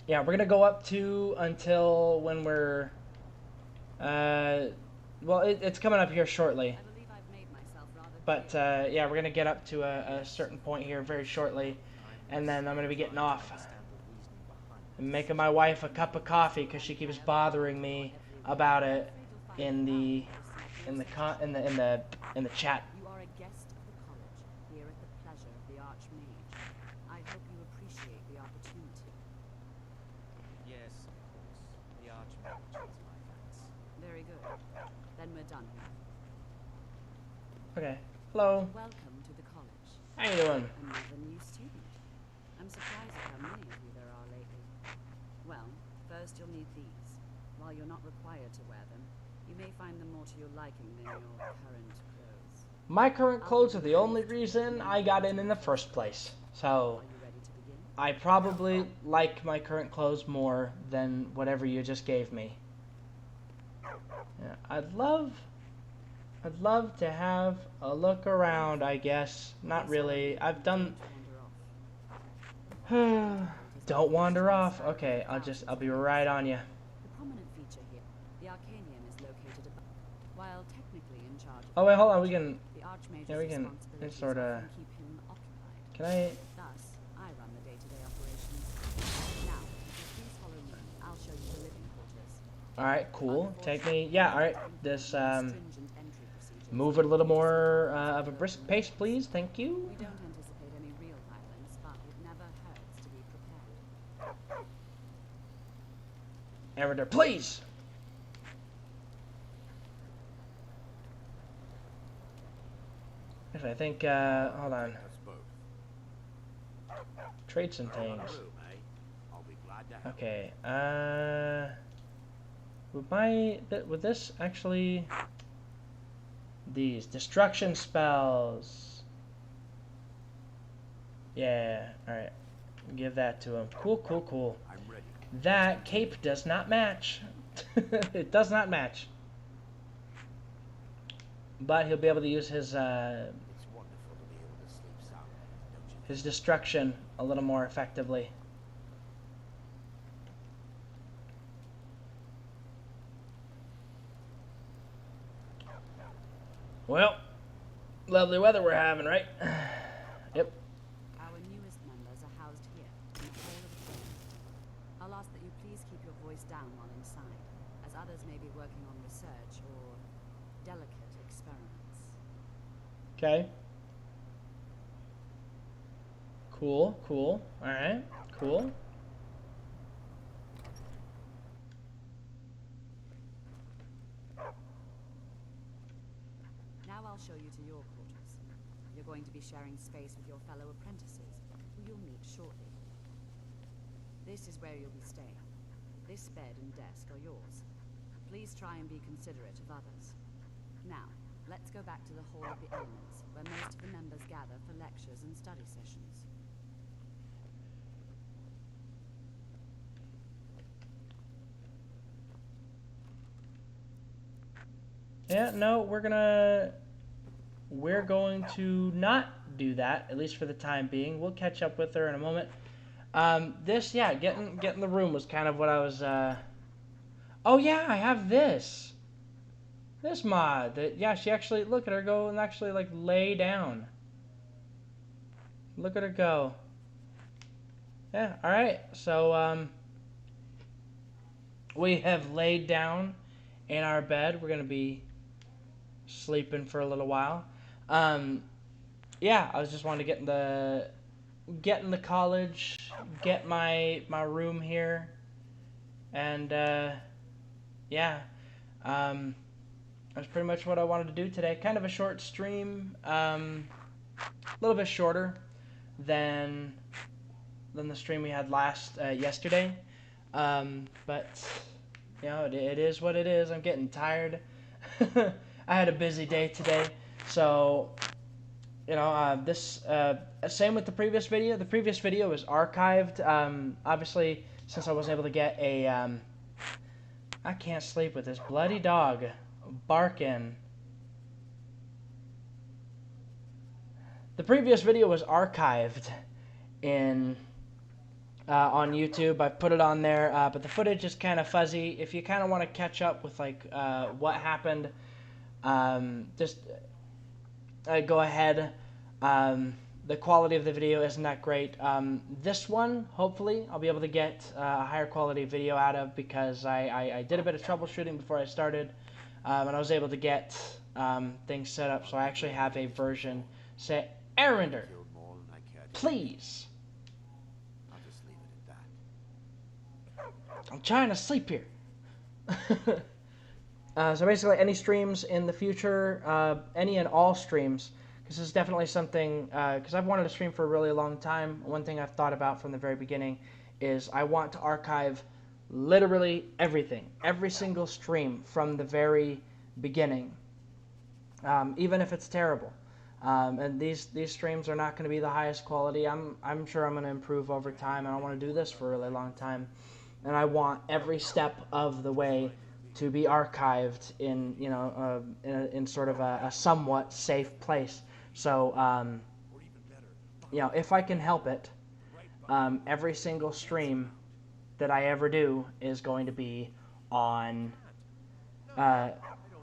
S1: Yeah, we're gonna go up to until when we're... well, it's coming up here shortly.
S8: I believe I've made myself rather
S1: But,
S8: clear.
S1: yeah, we're gonna get up to a certain point here very shortly. And then I'm gonna be getting off. And making my wife a cup of coffee because she keeps bothering me about it in the chat.
S8: You are a guest of the college, here at the pleasure of the Archmage. I hope you appreciate the opportunity.
S6: Yes, of course. The Archmage is my fancy.
S8: Very good. Then we're done here.
S1: Okay. Hello.
S8: Welcome to the college.
S1: How you doing?
S8: Another new student. I'm surprised at how many of you there are lately. Well, first you'll need these. While you're not required to wear them, you may find them more to your liking than your current clothes.
S1: My current clothes are the only reason I got in the first place. So,
S8: Are you ready to begin?
S1: I probably like my current clothes more than whatever you just gave me. Yeah, I'd love to have a look around, I guess. Not really. I've done... Don't wander off. Okay, I'll be right on you.
S8: The prominent feature here, the Arcanium is located above. While technically in charge of
S1: Oh wait, hold on. We can...
S8: the Archmage's
S1: Yeah, we can...
S8: responsibilities
S1: It's sort of...
S8: often keep him occupied.
S1: Can I...
S8: Thus, I run the day-to-day operations. Now, if you please follow me, I'll show you the living quarters.
S1: Alright, cool. Take me... Yeah, alright. This,
S8: Stringent entry procedures.
S1: move it a little more of a brisk pace, please. Thank you.
S8: We don't anticipate any real violence, but it never hurts to be prepared.
S1: Ever there, please. Actually, I think, hold on.
S2: Us both.
S1: Traits and things.
S2: Room, eh? I'll be glad to help.
S1: Okay, would this actually... These destruction spells. Yeah, alright. Give that to him. Cool, cool, cool.
S2: I'm ready.
S1: That cape does not match. It does not match. But he'll be able to use his
S2: It's wonderful to be able to sleep soundly, don't you think?
S1: his destruction a little more effectively. Well, lovely weather we're having, right? Yep.
S8: Our newest members are housed here, in the Hall of Fame. I'll ask that you please keep your voice down while inside, as others may be working on research or delicate experiments.
S1: Okay. Cool, cool. Alright, cool.
S8: Now I'll show you to your quarters. You're going to be sharing space with your fellow apprentices, who you'll meet shortly. This is where you'll be staying. This bed and desk are yours. Please try and be considerate of others. Now, let's go back to the Hall of the Elements, where most of the members gather for lectures and study sessions.
S1: Yeah, no, we're going to not do that, at least for the time being. We'll catch up with her in a moment. Yeah, getting the room was kind of what I was, Oh yeah, I have this. This mod that, yeah, she actually, look at her go and actually, like, lay down. Look at her go. Yeah, alright, so, we have laid down in our bed. We're gonna be sleeping for a little while. Yeah, I was just wanting to get in the college, get my room here, and yeah, that's pretty much what I wanted to do today. Kind of a short stream, a little bit shorter than the stream we had yesterday, but you know, it is what it is. I'm getting tired. I had a busy day today, so you know, same with the previous video. The previous video was archived. Obviously, since I wasn't able to get a, I can't sleep with this bloody dog barking. the previous video was archived in on YouTube. I put it on there, but the footage is kind of fuzzy. If you kind of want to catch up with like what happened, just go ahead. The quality of the video isn't that great. This one, hopefully, I'll be able to get a higher quality video out of, because I did a bit of troubleshooting before I started, and I was able to get things set up. So I actually have a version. Say, Arender, please.
S2: I'll just leave it at that.
S1: I'm trying to sleep here. So basically, any streams in the future, any and all streams, because this is definitely something, because I've wanted to stream for a really long time. One thing I've thought about from the very beginning is I want to archive literally everything, every single stream from the very beginning, even if it's terrible. And these streams are not going to be the highest quality. I'm sure I'm going to improve over time, and I want to do this for a really long time. And I want every step of the way to be archived in, you know, in sort of a somewhat safe place. So, you know, if I can help it, every single stream that I ever do is going to be on.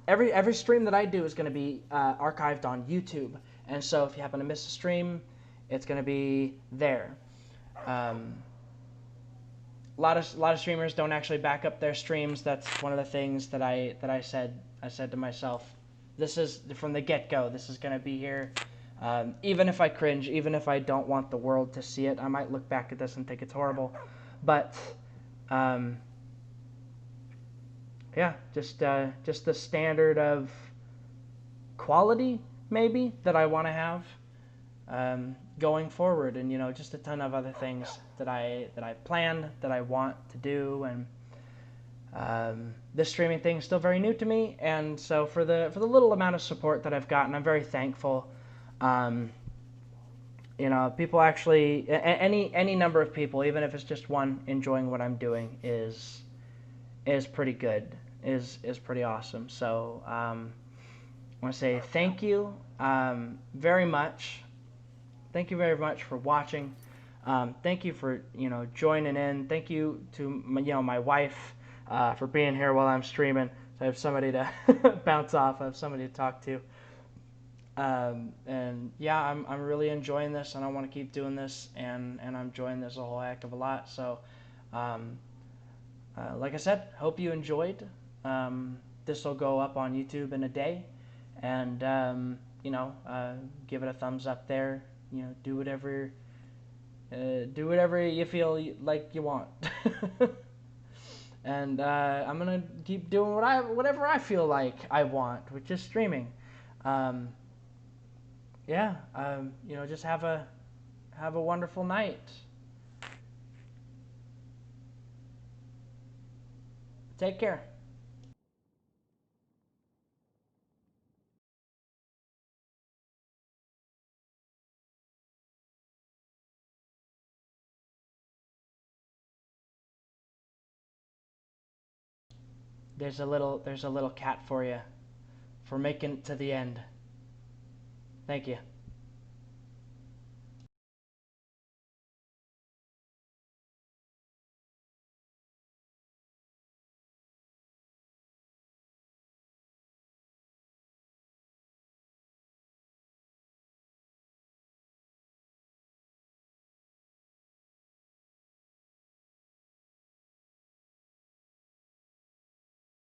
S1: Every stream that I do is going to be archived on YouTube, and so if you happen to miss a stream, it's going to be there. A lot of streamers don't actually back up their streams. That's one of the things that I said to myself. This is from the get-go. This is going to be here. Even if I cringe, even if I don't want the world to see it, I might look back at this and think it's horrible. But yeah, just the standard of quality maybe that I want to have going forward, and you know, just a ton of other things that I plan, that I want to do, and this streaming thing is still very new to me, and so for the little amount of support that I've gotten, I'm very thankful. You know, people actually, any number of people, even if it's just one, enjoying what I'm doing is pretty good, is pretty awesome. So I want to say thank you very much. Thank you very much for watching. Thank you for, you know, joining in. Thank you to my wife for being here while I'm streaming. So I have somebody to bounce off. I have somebody to talk to. And yeah, I'm really enjoying this, and I want to keep doing this, and I'm enjoying this a whole heck of a lot. So, like I said, hope you enjoyed. This will go up on YouTube in a day, and you know, give it a thumbs up there. You know, do whatever you feel like you want. And I'm gonna keep doing whatever I feel like I want, which is streaming. Yeah, you know, just have a wonderful night. Take care. There's a little cat for you, for making it to the end. Thank you.